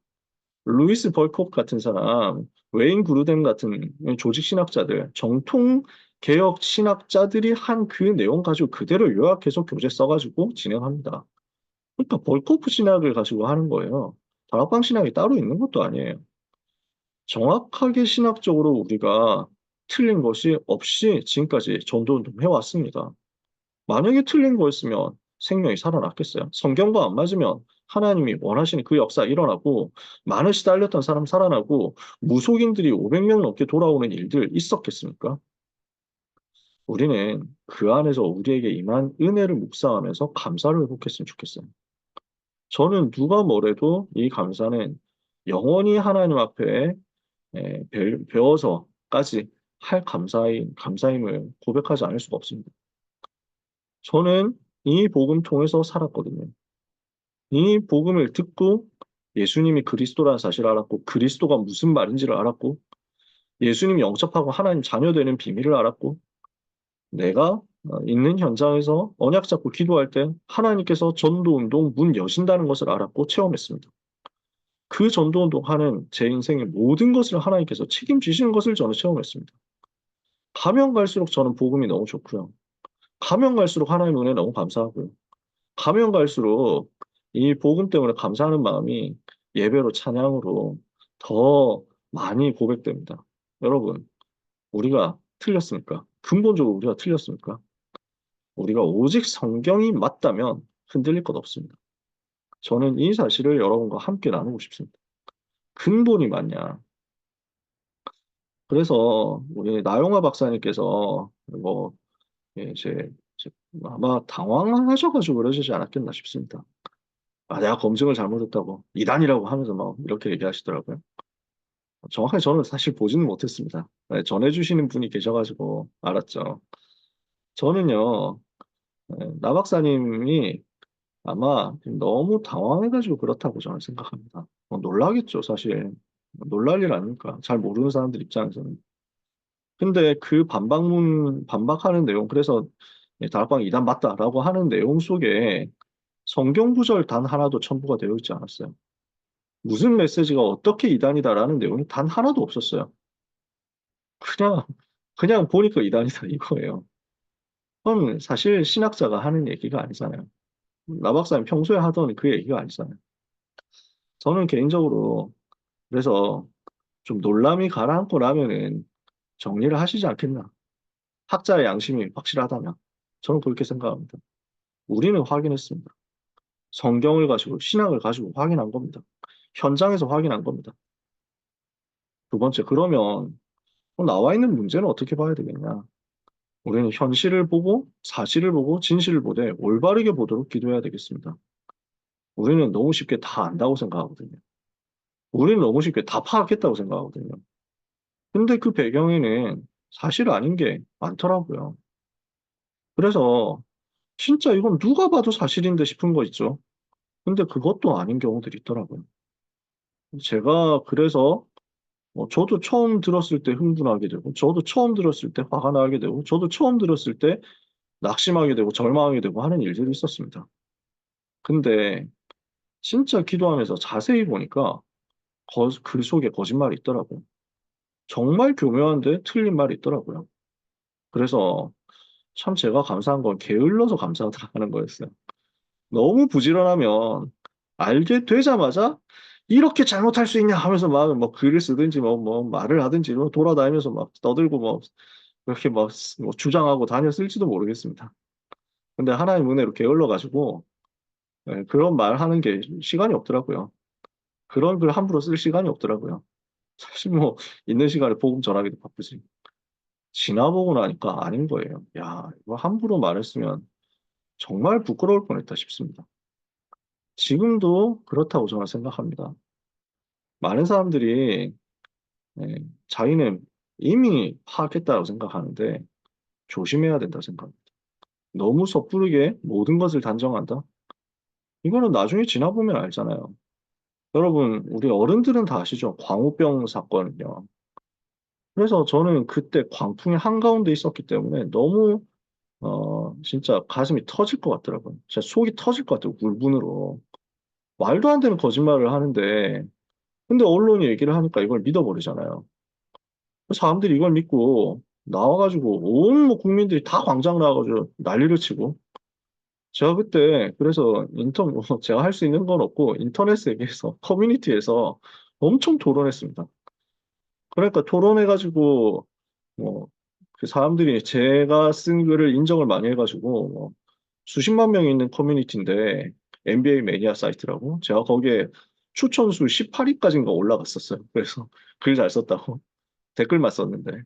Speaker 1: 루이스 벌콕 같은 사람, 웨인 그루뎀 같은 조직 신학자들, 정통 개혁 신학자들이 한 그 내용 가지고 그대로 요약해서 교재 써가지고 진행합니다. 그러니까 벌코프 신학을 가지고 하는 거예요. 다락방 신학이 따로 있는 것도 아니에요. 정확하게 신학적으로 우리가 틀린 것이 없이 지금까지 전도운동 해왔습니다. 만약에 틀린 거였으면 생명이 살아났겠어요? 성경과 안 맞으면 하나님이 원하시는 그 역사 일어나고 많은 시달렸던 사람 살아나고 무속인들이 500명 넘게 돌아오는 일들 있었겠습니까? 우리는 그 안에서 우리에게 임한 은혜를 묵상하면서 감사를 회복했으면 좋겠어요. 저는 누가 뭐래도 이 감사는 영원히 하나님 앞에 배워서까지 할 감사임을 고백하지 않을 수가 없습니다. 저는 이 복음 통해서 살았거든요. 이 복음을 듣고 예수님이 그리스도라는 사실을 알았고 그리스도가 무슨 말인지를 알았고 예수님이 영접하고 하나님 자녀 되는 비밀을 알았고 내가 있는 현장에서 언약 잡고 기도할 때 하나님께서 전도운동 문 여신다는 것을 알았고 체험했습니다. 그 전도운동 하는 제 인생의 모든 것을 하나님께서 책임지시는 것을 저는 체험했습니다. 가면 갈수록 저는 복음이 너무 좋고요. 가면 갈수록 하나님 은혜 너무 감사하고요. 가면 갈수록 이 복음 때문에 감사하는 마음이 예배로 찬양으로 더 많이 고백됩니다. 여러분, 우리가 틀렸습니까? 근본적으로 우리가 틀렸습니까? 우리가 오직 성경이 맞다면 흔들릴 것 없습니다. 저는 이 사실을 여러분과 함께 나누고 싶습니다. 근본이 맞냐? 그래서 우리 나용화 박사님께서 뭐 예, 아마 당황하셔가지고 그러시지 않았겠나 싶습니다. 아, 내가 검증을 잘못했다고 이단이라고 하면서 막 이렇게 얘기하시더라고요. 정확하게 저는 사실 보지는 못했습니다. 네, 전해주시는 분이 계셔가지고 알았죠. 저는요, 나 박사님이 아마 너무 당황해가지고 그렇다고 저는 생각합니다. 놀라겠죠, 사실. 놀랄 일 아닙니까? 잘 모르는 사람들 입장에서는. 근데 그 반박하는 내용, 그래서 다락방 이단 맞다라고 하는 내용 속에 성경 구절 단 하나도 첨부가 되어 있지 않았어요. 무슨 메시지가 어떻게 이단이다라는 내용이 단 하나도 없었어요. 그냥, 그냥 보니까 이단이다 이거예요. 그럼 사실 신학자가 하는 얘기가 아니잖아요. 나 박사님 평소에 하던 그 얘기가 아니잖아요. 저는 개인적으로 그래서 좀 놀람이 가라앉고 나면은 정리를 하시지 않겠나. 학자의 양심이 확실하다면 저는 그렇게 생각합니다. 우리는 확인했습니다. 성경을 가지고 신학을 가지고 확인한 겁니다. 현장에서 확인한 겁니다. 두 번째, 그러면 나와 있는 문제는 어떻게 봐야 되겠냐? 우리는 현실을 보고 사실을 보고 진실을 보되 올바르게 보도록 기도해야 되겠습니다. 우리는 너무 쉽게 다 안다고 생각하거든요. 우리는 너무 쉽게 다 파악했다고 생각하거든요. 근데 그 배경에는 사실 아닌 게 많더라고요. 그래서 진짜 이건 누가 봐도 사실인데 싶은 거 있죠. 근데 그것도 아닌 경우들이 있더라고요. 제가 그래서 저도 처음 들었을 때 흥분하게 되고, 저도 처음 들었을 때 화가 나게 되고, 저도 처음 들었을 때 낙심하게 되고, 절망하게 되고 하는 일들이 있었습니다. 근데 진짜 기도하면서 자세히 보니까 글 속에 거짓말이 있더라고요. 정말 교묘한데 틀린 말이 있더라고요. 그래서 참 제가 감사한 건 게을러서 감사하다는 거였어요. 너무 부지런하면 알게 되자마자 이렇게 잘못할 수 있냐 하면서 막 뭐 글을 쓰든지 뭐 말을 하든지 뭐 돌아다니면서 막 떠들고 뭐 그렇게 막 뭐 주장하고 다녔을지도 모르겠습니다. 근데 하나님 은혜로 게을러가지고 그런 말 하는 게 시간이 없더라고요. 그런 글 함부로 쓸 시간이 없더라고요. 사실 뭐 있는 시간에 복음 전하기도 바쁘지. 지나보고 나니까 아닌 거예요. 야, 이거 함부로 말했으면 정말 부끄러울 뻔했다 싶습니다. 지금도 그렇다고 저는 생각합니다. 많은 사람들이 자기는 이미 파악했다고 생각하는데 조심해야 된다고 생각합니다. 너무 섣부르게 모든 것을 단정한다? 이거는 나중에 지나보면 알잖아요. 여러분, 우리 어른들은 다 아시죠? 광우병 사건은요. 그래서 저는 그때 광풍의 한가운데 있었기 때문에 너무 진짜 가슴이 터질 것 같더라고요. 진짜 속이 터질 것 같아요. 울분으로. 말도 안 되는 거짓말을 하는데 근데 언론이 얘기를 하니까 이걸 믿어버리잖아요. 사람들이 이걸 믿고 나와가지고 온 뭐 국민들이 다 광장 나와가지고 난리를 치고 제가 그때 그래서 제가 할 수 있는 건 없고 인터넷 세계에서 커뮤니티에서 엄청 토론했습니다. 그러니까 토론해가지고 뭐 그 사람들이 제가 쓴 글을 인정을 많이 해가지고 뭐 수십만 명이 있는 커뮤니티인데 NBA 매니아 사이트라고 제가 거기에 추천수 18위까지인가 올라갔었어요. 그래서 글 잘 썼다고 댓글만 썼는데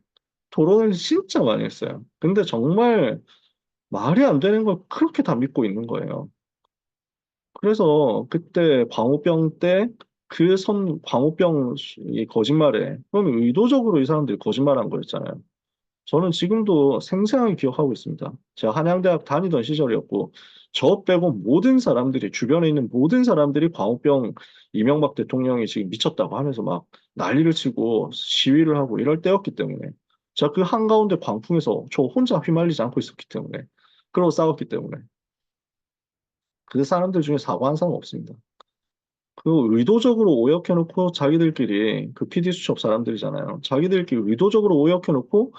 Speaker 1: 토론을 진짜 많이 했어요. 근데 정말 말이 안 되는 걸 그렇게 다 믿고 있는 거예요. 그래서 그때 광우병 때 광우병 이 거짓말에 그러면 의도적으로 이 사람들이 거짓말한 거였잖아요. 저는 지금도 생생하게 기억하고 있습니다. 제가 한양대학 다니던 시절이었고 저 빼고 모든 사람들이 주변에 있는 모든 사람들이 광우병 이명박 대통령이 지금 미쳤다고 하면서 막 난리를 치고 시위를 하고 이럴 때였기 때문에 제가 그 한가운데 광풍에서 저 혼자 휘말리지 않고 있었기 때문에 그러고 싸웠기 때문에 그 사람들 중에 사과한 사람 없습니다. 그 의도적으로 오역해놓고 자기들끼리 그 PD수첩 사람들이잖아요. 자기들끼리 의도적으로 오역해놓고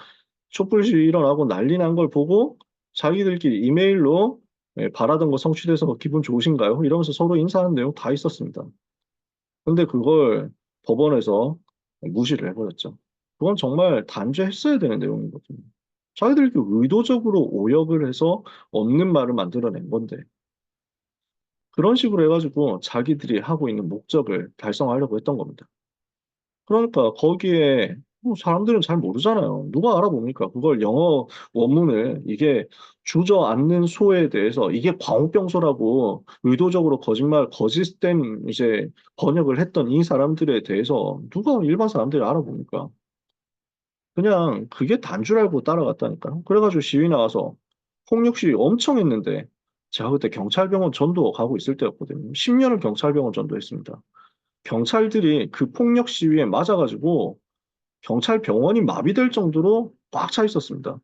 Speaker 1: 촛불 시위 일어나고 난리 난 걸 보고 자기들끼리 이메일로 바라던 거 성취돼서 기분 좋으신가요? 이러면서 서로 인사하는 내용 다 있었습니다. 근데 그걸 법원에서 무시를 해버렸죠. 그건 정말 단죄했어야 되는 내용이거든요. 자기들끼리 의도적으로 오역을 해서 없는 말을 만들어낸 건데 그런 식으로 해가지고 자기들이 하고 있는 목적을 달성하려고 했던 겁니다. 그러니까 거기에 뭐 사람들은 잘 모르잖아요. 누가 알아봅니까? 그걸 영어 원문을 이게 주저앉는 소에 대해서 이게 광우병소라고 의도적으로 거짓된 이제 번역을 했던 이 사람들에 대해서 누가 일반 사람들이 알아봅니까? 그냥 그게 단 줄 알고 따라갔다니까요. 그래가지고 시위 나와서 폭력 시위 엄청 했는데 제가 그때 경찰병원 전도 가고 있을 때였거든요. 10년을 경찰병원 전도했습니다. 경찰들이 그 폭력 시위에 맞아가지고 경찰 병원이 마비될 정도로 꽉 차 있었습니다.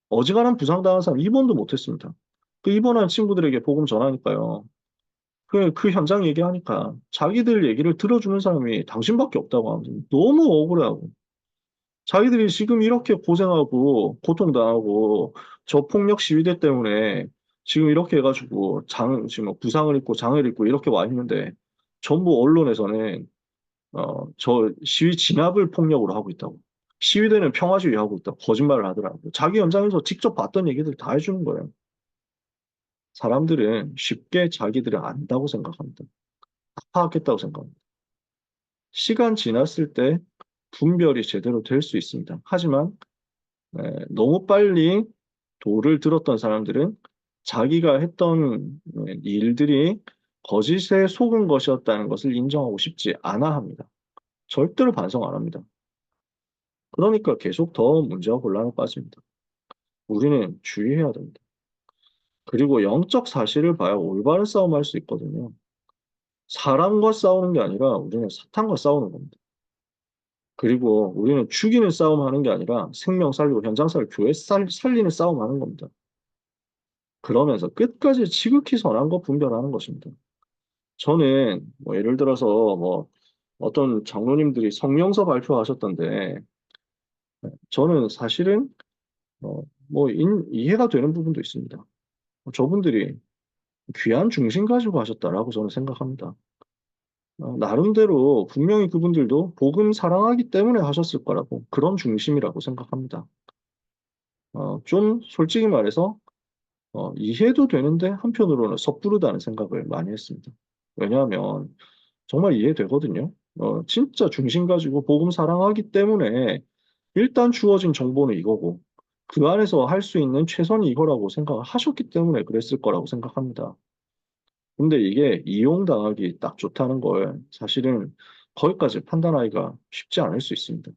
Speaker 1: 어지간한 부상당한 사람 입원도 못했습니다. 그 입원한 친구들에게 복음 전하니까요. 그 현장 얘기하니까 자기들 얘기를 들어주는 사람이 당신밖에 없다고 하면서 너무 억울해하고 자기들이 지금 이렇게 고생하고 고통당하고 저 폭력 시위대 때문에 지금 이렇게 해가지고 지금 뭐 부상을 입고 장애를 입고 이렇게 와 있는데 전부 언론에서는 저 시위 진압을 폭력으로 하고 있다고. 시위대는 평화주의 하고 있다고 거짓말을 하더라고요. 자기 현장에서 직접 봤던 얘기들 다 해주는 거예요. 사람들은 쉽게 자기들이 안다고 생각합니다. 다 파악했다고 생각합니다. 시간 지났을 때 분별이 제대로 될 수 있습니다. 하지만 너무 빨리 도를 들었던 사람들은 자기가 했던 일들이 거짓에 속은 것이었다는 것을 인정하고 싶지 않아 합니다. 절대로 반성 안 합니다. 그러니까 계속 더 문제와 혼란에 빠집니다. 우리는 주의해야 됩니다. 그리고 영적 사실을 봐야 올바른 싸움을 할 수 있거든요. 사람과 싸우는 게 아니라 우리는 사탄과 싸우는 겁니다. 그리고 우리는 죽이는 싸움 하는 게 아니라 생명 살리고 현장 살리고 교회 살리는 싸움 하는 겁니다. 그러면서 끝까지 지극히 선한 거 분별하는 것입니다. 저는 뭐 예를 들어서 뭐 어떤 장로님들이 성령서 발표하셨던데 저는 사실은 뭐 이해가 되는 부분도 있습니다. 저분들이 귀한 중심 가지고 하셨다라고 저는 생각합니다. 나름대로 분명히 그분들도 복음 사랑하기 때문에 하셨을 거라고 그런 중심이라고 생각합니다. 좀 솔직히 말해서 이해도 되는데 한편으로는 섣부르다는 생각을 많이 했습니다. 왜냐하면 정말 이해되거든요. 진짜 중심 가지고 복음 사랑하기 때문에 일단 주어진 정보는 이거고 그 안에서 할 수 있는 최선이 이거라고 생각을 하셨기 때문에 그랬을 거라고 생각합니다. 근데 이게 이용당하기 딱 좋다는 걸 사실은 거기까지 판단하기가 쉽지 않을 수 있습니다.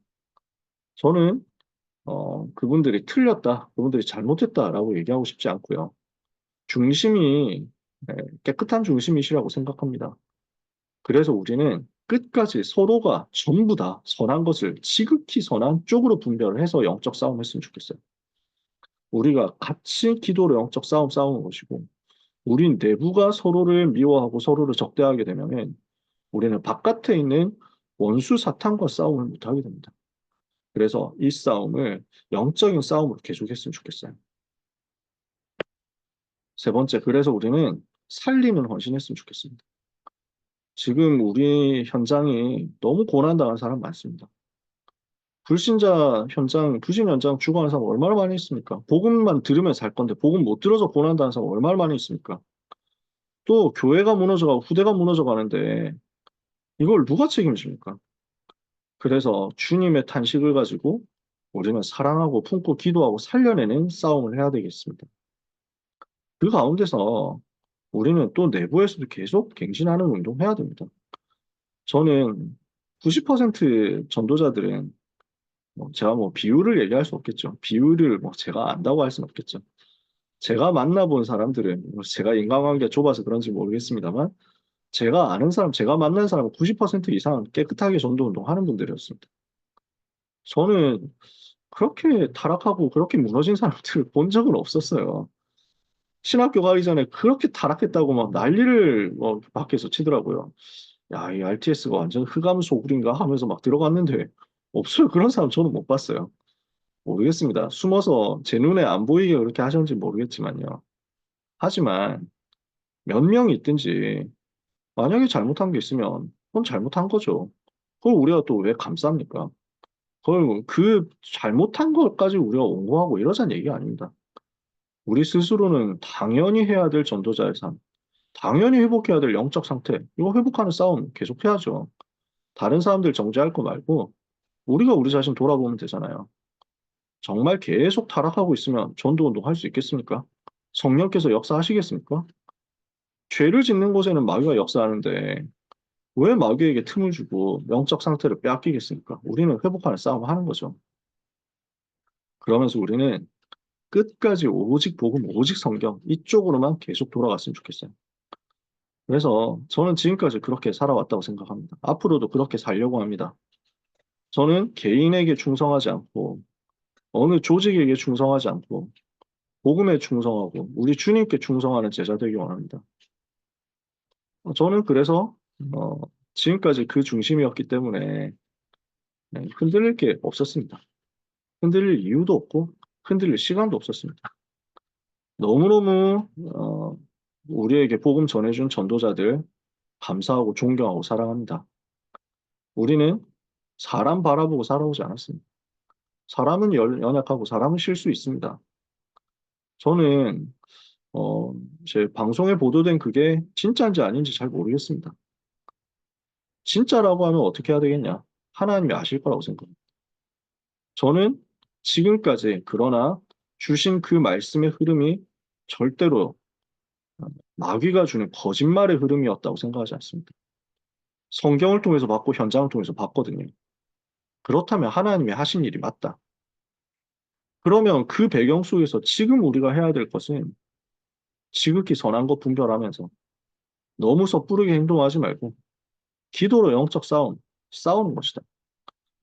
Speaker 1: 저는 그분들이 틀렸다, 그분들이 잘못했다라고 얘기하고 싶지 않고요. 중심이 네, 깨끗한 중심이시라고 생각합니다. 그래서 우리는 끝까지 서로가 전부 다 선한 것을 지극히 선한 쪽으로 분별을 해서 영적 싸움을 했으면 좋겠어요. 우리가 같이 기도로 영적 싸움 싸우는 것이고, 우린 내부가 서로를 미워하고 서로를 적대하게 되면은 우리는 바깥에 있는 원수 사탄과 싸움을 못하게 됩니다. 그래서 이 싸움을 영적인 싸움으로 계속했으면 좋겠어요. 세 번째, 그래서 우리는 살리는 헌신했으면 좋겠습니다. 지금 우리 현장이 너무 고난당한 사람 많습니다. 불신자 현장, 부신 현장 죽어가는 사람 얼마나 많이 있습니까? 복음만 들으면 살 건데 복음 못 들어서 고난당한 사람 얼마나 많이 있습니까? 또 교회가 무너져가고 후대가 무너져가는데 이걸 누가 책임집니까? 그래서 주님의 탄식을 가지고 우리는 사랑하고 품고 기도하고 살려내는 싸움을 해야 되겠습니다. 그 가운데서 우리는 또 내부에서도 계속 갱신하는 운동해야 됩니다. 저는 90% 전도자들은 제가 뭐 비율을 얘기할 수 없겠죠. 비율을 뭐 제가 안다고 할 수는 없겠죠. 제가 만나본 사람들은 뭐 제가 인간관계가 좁아서 그런지 모르겠습니다만 제가 아는 사람, 제가 만난 사람은 90% 이상 깨끗하게 전도 운동하는 분들이었습니다. 저는 그렇게 타락하고 그렇게 무너진 사람들을 본 적은 없었어요. 신학교 가기 전에 그렇게 타락했다고 막 난리를 밖에서 치더라고요. 야, 이 RTS가 완전 흑암소굴인가 하면서 막 들어갔는데 없어요. 그런 사람 저는 못 봤어요. 모르겠습니다. 숨어서 제 눈에 안 보이게 그렇게 하셨는지 모르겠지만요. 하지만 몇 명이 있든지 만약에 잘못한 게 있으면 그건 잘못한 거죠. 그걸 우리가 또 왜 감쌉니까? 그걸 그 잘못한 것까지 우리가 옹호하고 이러자는 얘기가 아닙니다. 우리 스스로는 당연히 해야 될 전도자의 삶, 당연히 회복해야 될 영적 상태, 이거 회복하는 싸움 계속해야죠. 다른 사람들 정죄할 거 말고 우리가 우리 자신 돌아보면 되잖아요. 정말 계속 타락하고 있으면 전도운동 할 수 있겠습니까? 성령께서 역사하시겠습니까? 죄를 짓는 곳에는 마귀가 역사하는데 왜 마귀에게 틈을 주고 영적 상태를 빼앗기겠습니까? 우리는 회복하는 싸움을 하는 거죠. 그러면서 우리는 끝까지 오직 복음, 오직 성경 이쪽으로만 계속 돌아갔으면 좋겠어요. 그래서 저는 지금까지 그렇게 살아왔다고 생각합니다. 앞으로도 그렇게 살려고 합니다. 저는 개인에게 충성하지 않고 어느 조직에게 충성하지 않고 복음에 충성하고 우리 주님께 충성하는 제자 되기 원합니다. 저는 그래서 어, 지금까지 그 중심이었기 때문에 흔들릴 게 없었습니다. 흔들릴 이유도 없고 흔들릴 시간도 없었습니다. 너무너무 우리에게 복음 전해준 전도자들 감사하고 존경하고 사랑합니다. 우리는 사람 바라보고 살아오지 않았습니다. 사람은 연약하고 사람은 실수 있습니다. 저는 제 방송에 보도된 그게 진짜인지 아닌지 잘 모르겠습니다. 진짜라고 하면 어떻게 해야 되겠냐? 하나님이 아실 거라고 생각합니다. 저는 지금까지 그러나 주신 그 말씀의 흐름이 절대로 마귀가 주는 거짓말의 흐름이었다고 생각하지 않습니다. 성경을 통해서 봤고 현장을 통해서 봤거든요. 그렇다면 하나님이 하신 일이 맞다. 그러면 그 배경 속에서 지금 우리가 해야 될 것은 지극히 선한 것 분별하면서 너무 섣부르게 행동하지 말고 기도로 영적 싸우는 것이다.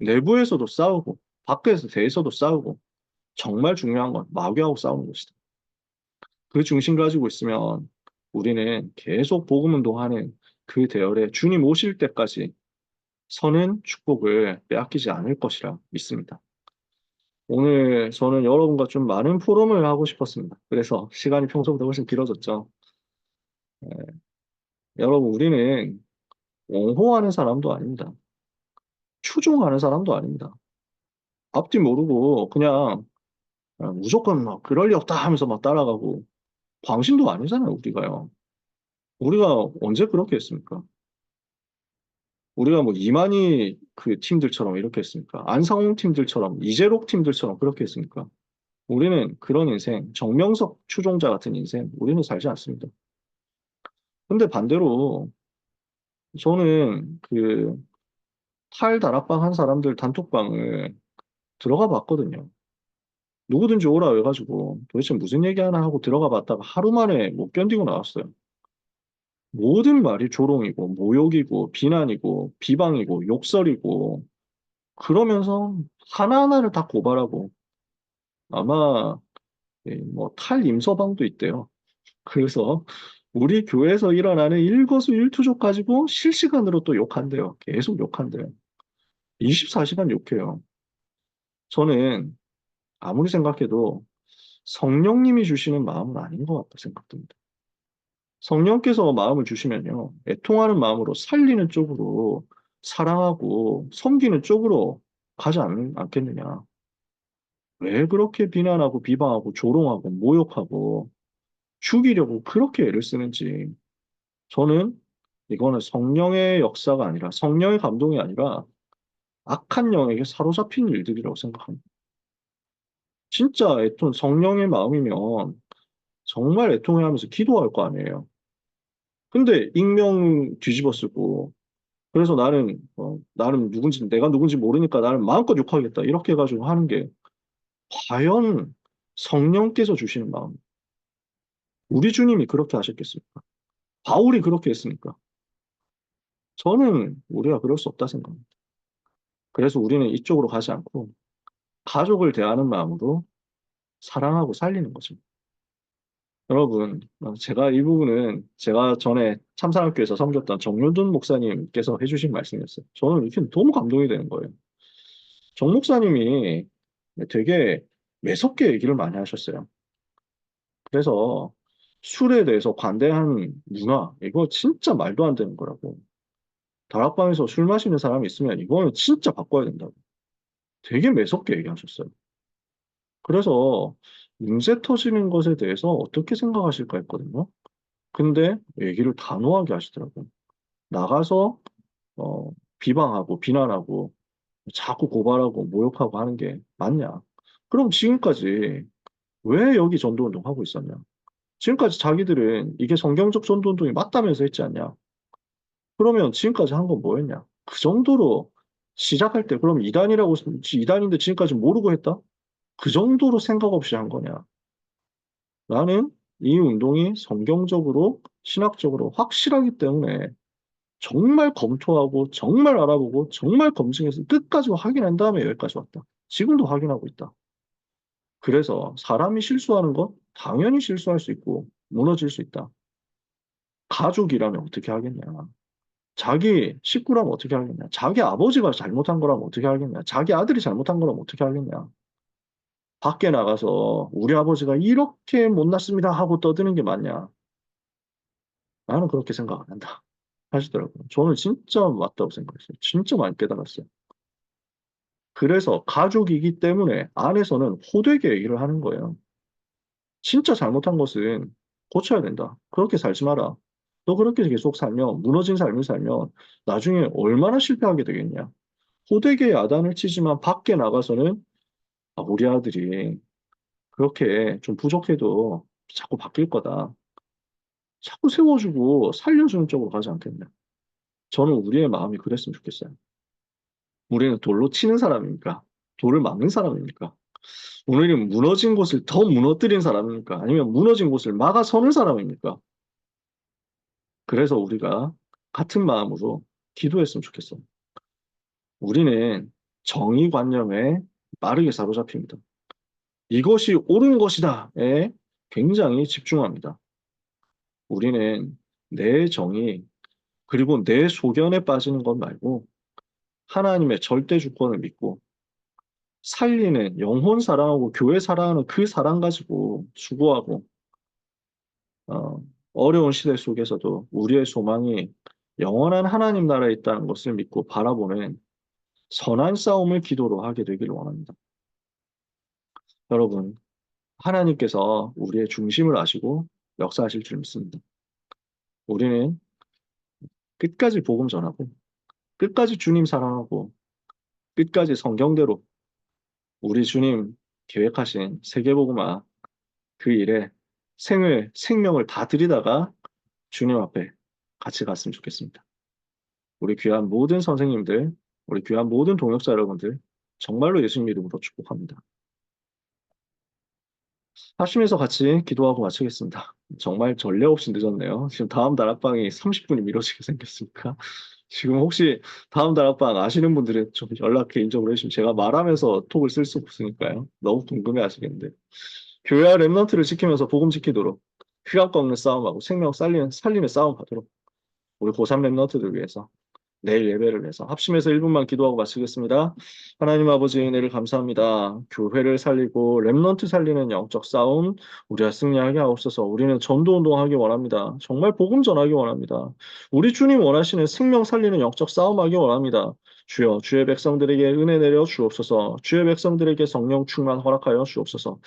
Speaker 1: 내부에서도 싸우고 밖에서 대해서도 싸우고 정말 중요한 건 마귀하고 싸우는 것이다. 그 중심 가지고 있으면 우리는 계속 복음 운동하는 그 대열에 주님 오실 때까지 선은 축복을 빼앗기지 않을 것이라 믿습니다. 오늘 저는 여러분과 좀 많은 포럼을 하고 싶었습니다. 그래서 시간이 평소보다 훨씬 길어졌죠. 여러분, 우리는 옹호하는 사람도 아닙니다. 추종하는 사람도 아닙니다. 앞뒤 모르고 그냥 무조건 막 그럴 리 없다 하면서 막 따라가고 광신도 아니잖아요, 우리가요. 우리가 언제 그렇게 했습니까? 우리가 뭐 이만희 그 팀들처럼 이렇게 했습니까? 안상홍 팀들처럼, 이재록 팀들처럼 그렇게 했습니까? 우리는 그런 인생, 정명석 추종자 같은 인생, 우리는 살지 않습니다. 근데 반대로 저는 그 탈다락방 한 사람들 단톡방을 들어가 봤거든요. 누구든지 오라 해가지고 도대체 무슨 얘기 하나 하고 들어가 봤다가 하루 만에 못 견디고 나왔어요. 모든 말이 조롱이고 모욕이고 비난이고 비방이고 욕설이고 그러면서 하나하나를 다 고발하고 아마 뭐 탈임서방도 있대요. 그래서 우리 교회에서 일어나는 일거수일투족 가지고 실시간으로 또 욕한대요. 계속 욕한대요. 24시간 욕해요. 저는 아무리 생각해도 성령님이 주시는 마음은 아닌 것 같다 생각됩니다. 성령께서 마음을 주시면요. 애통하는 마음으로 살리는 쪽으로 사랑하고 섬기는 쪽으로 가지 않겠느냐. 왜 그렇게 비난하고 비방하고 조롱하고 모욕하고 죽이려고 그렇게 애를 쓰는지 저는 이거는 성령의 역사가 아니라 성령의 감동이 아니라 악한 영에게 사로잡힌 일들이라고 생각합니다. 진짜 성령의 마음이면 정말 애통해하면서 기도할 거 아니에요. 근데 익명 뒤집어 쓰고 그래서 나는 누군지 내가 누군지 모르니까 나는 마음껏 욕하겠다 이렇게 해가지고 하는 게 과연 성령께서 주시는 마음 우리 주님이 그렇게 하셨겠습니까? 바울이 그렇게 했습니까? 저는 우리가 그럴 수 없다 생각합니다. 그래서 우리는 이쪽으로 가지 않고 가족을 대하는 마음으로 사랑하고 살리는 거죠. 여러분, 제가 이 부분은 제가 전에 참사학교에서 섬겼던 정윤돈 목사님께서 해주신 말씀이었어요. 저는 이렇게 너무 감동이 되는 거예요. 정 목사님이 되게 매섭게 얘기를 많이 하셨어요. 그래서 술에 대해서 관대한 문화, 이거 진짜 말도 안 되는 거라고. 다락방에서 술 마시는 사람이 있으면 이거는 진짜 바꿔야 된다고. 되게 매섭게 얘기하셨어요. 그래서 문제 터지는 것에 대해서 어떻게 생각하실까 했거든요. 근데 얘기를 단호하게 하시더라고요. 나가서 비방하고 비난하고 자꾸 고발하고 모욕하고 하는 게 맞냐? 그럼 지금까지 왜 여기 전도운동 하고 있었냐? 지금까지 자기들은 이게 성경적 전도운동이 맞다면서 했지 않냐? 그러면 지금까지 한 건 뭐였냐? 그 정도로 시작할 때 그럼 이단이라고 이단인데 지금까지 모르고 했다? 그 정도로 생각 없이 한 거냐? 나는 이 운동이 성경적으로 신학적으로 확실하기 때문에 정말 검토하고 정말 알아보고 정말 검증해서 끝까지 확인한 다음에 여기까지 왔다. 지금도 확인하고 있다. 그래서 사람이 실수하는 건 당연히 실수할 수 있고 무너질 수 있다. 가족이라면 어떻게 하겠냐. 자기 식구라면 어떻게 하겠냐. 자기 아버지가 잘못한 거라면 어떻게 하겠냐. 자기 아들이 잘못한 거라면 어떻게 하겠냐. 밖에 나가서 우리 아버지가 이렇게 못났습니다 하고 떠드는 게 맞냐. 나는 그렇게 생각 안 한다. 하시더라고요. 저는 진짜 맞다고 생각했어요. 진짜 많이 깨달았어요. 그래서 가족이기 때문에 안에서는 호되게 얘기를 하는 거예요. 진짜 잘못한 것은 고쳐야 된다. 그렇게 살지 마라. 너 그렇게 계속 살면, 무너진 삶을 살면 나중에 얼마나 실패하게 되겠냐. 호되게 야단을 치지만 밖에 나가서는 우리 아들이 그렇게 좀 부족해도 자꾸 바뀔 거다. 자꾸 세워주고 살려주는 쪽으로 가지 않겠냐. 저는 우리의 마음이 그랬으면 좋겠어요. 우리는 돌로 치는 사람입니까? 돌을 막는 사람입니까? 우리는 무너진 곳을 더 무너뜨린 사람입니까? 아니면 무너진 곳을 막아서는 사람입니까? 그래서 우리가 같은 마음으로 기도했으면 좋겠어. 우리는 정의관념에 빠르게 사로잡힙니다. 이것이 옳은 것이다에 굉장히 집중합니다. 우리는 내 정의, 그리고 내 소견에 빠지는 것 말고 하나님의 절대 주권을 믿고 살리는 영혼 사랑하고 교회 사랑하는 그 사랑 가지고 수고하고 어, 어려운 시대 속에서도 우리의 소망이 영원한 하나님 나라에 있다는 것을 믿고 바라보는 선한 싸움을 기도로 하게 되기를 원합니다. 여러분, 하나님께서 우리의 중심을 아시고 역사하실 줄 믿습니다. 우리는 끝까지 복음 전하고 끝까지 주님 사랑하고 끝까지 성경대로 우리 주님 계획하신 세계복음화 그 일에 생명을 다 드리다가 주님 앞에 같이 갔으면 좋겠습니다. 우리 귀한 모든 선생님들, 우리 귀한 모든 동역자 여러분들, 정말로 예수님 이름으로 축복합니다. 합심해서 같이 기도하고 마치겠습니다. 정말 전례 없이 늦었네요. 지금 다음 다락방이 30분이 미뤄지게 생겼습니까? 지금 혹시 다음 다락방 아시는 분들은 좀 연락 개인적으로 해주시면 제가 말하면서 톡을 쓸 수 없으니까요. 너무 궁금해 하시겠는데. 교회와 랩런트를 지키면서 복음 지키도록 휘감 꺾는 싸움하고 생명 살리는 싸움 하도록 우리 고3 랩런트들 위해서 내일 예배를 위해서 합심해서 1분만 기도하고 마치겠습니다. 하나님 아버지 은혜를 감사합니다. 교회를 살리고 렘넌트 살리는 영적 싸움 우리가 승리하게 하옵소서. 우리는 전도 운동하기 원합니다. 정말 복음 전하기 원합니다. 우리 주님 원하시는 생명 살리는 영적 싸움하기 원합니다. 주여 주의 백성들에게 은혜 내려 주옵소서. 주의 백성들에게 성령 충만 허락하여 주옵소서.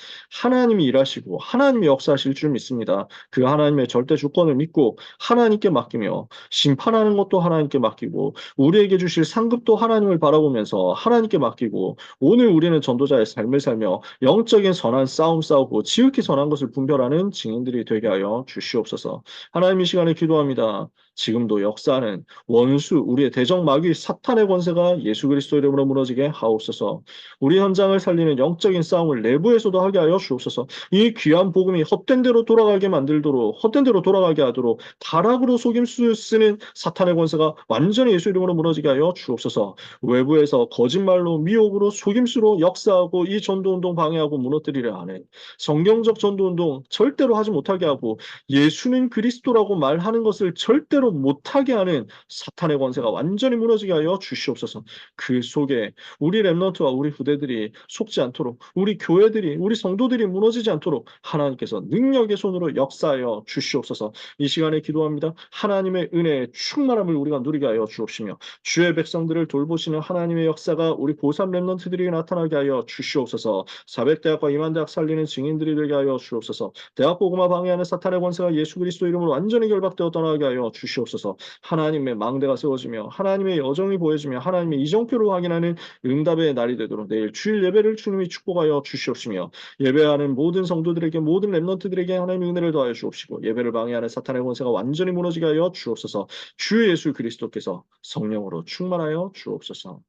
Speaker 1: 하나님이 일하시고 하나님이 역사하실 줄 믿습니다. 그 하나님의 절대 주권을 믿고 하나님께 맡기며 심판하는 것도 하나님께 맡기고 우리에게 주실 상급도 하나님을 바라보면서 하나님께 맡기고 오늘 우리는 전도자의 삶을 살며 영적인 선한 싸움 싸우고 지극히 선한 것을 분별하는 증인들이 되게 하여 주시옵소서. 하나님 이 시간에 기도합니다. 지금도 역사하는 원수 우리의 대적 마귀 사탄의 권세가 예수 그리스도 이름으로 무너지게 하옵소서. 우리 현장을 살리는 영적인 싸움을 내부에서도 하게 하여 주옵소서. 이 귀한 복음이 헛된 대로 돌아가게 만들도록 헛된 대로 돌아가게 하도록 타락으로 속임수 쓰는 사탄의 권세가 완전히 예수 이름으로 무너지게 하여 주옵소서. 외부에서 거짓말로 미혹으로 속임수로 역사하고 이 전도운동 방해하고 무너뜨리려 하는 성경적 전도운동 절대로 하지 못하게 하고 예수는 그리스도라고 말하는 것을 절대로 못하게 하는 사탄의 권세가 완전히 무너지게 하여 주시옵소서. 그 속에 우리 랩런트와 우리 후대들이 속지 않도록 우리 교회들이 우리 성도들이 무너지지 않도록 하나님께서 능력의 손으로 역사하여 주시옵소서. 이 시간에 기도합니다. 하나님의 은혜의 충만함을 우리가 누리게 하여 주옵시며 주의 백성들을 돌보시는 하나님의 역사가 우리 고3 랩런트들에게 나타나게 하여 주시옵소서. 사백대학과 임한대학 살리는 증인들이 되게 하여 주옵소서. 대학복음화 방해하는 사탄의 권세가 예수 그리스도 이름으로 완전히 결박되어 떠나게 하여 주시옵소서. 하나님의 망대가 세워지며 하나님의 여정이 보여지며 하나님의 이정표를 확인하는 응답의 날이 되도록 내일 주일 예배를 주님이 축복하여 주시옵시며 예배하는 모든 성도들에게 모든 랩런트들에게 하나님의 은혜를 더하여 주옵시고 예배를 방해하는 사탄의 권세가 완전히 무너지게 하여 주옵소서. 주 예수 그리스도께서 성령으로 충만하여 주옵소서.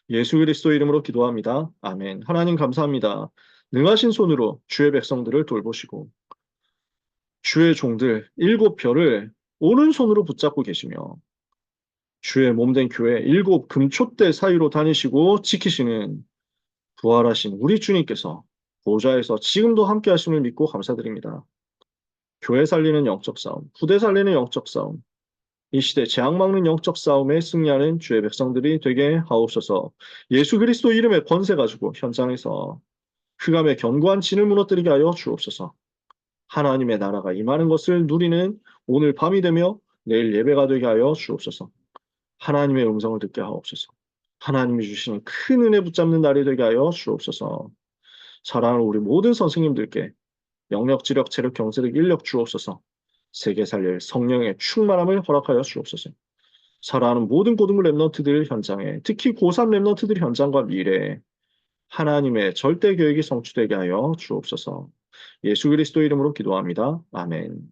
Speaker 1: 예수 그리스도 이름으로 기도합니다. 아멘. 하나님 감사합니다. 능하신 손으로 주의 백성들을 돌보시고 주의 종들 7별을 오른손으로 붙잡고 계시며 주의 몸된 교회 7 금촛대 사이로 다니시고 지키시는 부활하신 우리 주님께서 보좌에서 지금도 함께 하심을 믿고 감사드립니다. 교회 살리는 영적 싸움, 후대 살리는 영적 싸움, 이 시대 재앙 막는 영적 싸움에 승리하는 주의 백성들이 되게 하옵소서. 예수 그리스도 이름의 권세 가지고 현장에서 흑암의 견고한 진을 무너뜨리게 하여 주옵소서. 하나님의 나라가 임하는 것을 누리는 오늘 밤이 되며 내일 예배가 되게 하여 주옵소서. 하나님의 음성을 듣게 하옵소서. 하나님이 주시는 큰 은혜 붙잡는 날이 되게 하여 주옵소서. 사랑하는 우리 모든 선생님들께 영력, 지력, 체력, 경제력, 인력 주옵소서. 세계 살릴 성령의 충만함을 허락하여 주옵소서. 사랑하는 모든 고등부 랩런트들 현장에 특히 고3 랩런트들 현장과 미래에 하나님의 절대 계획이 성취되게 하여 주옵소서. 예수 그리스도 이름으로 기도합니다. 아멘.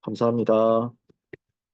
Speaker 1: 감사합니다.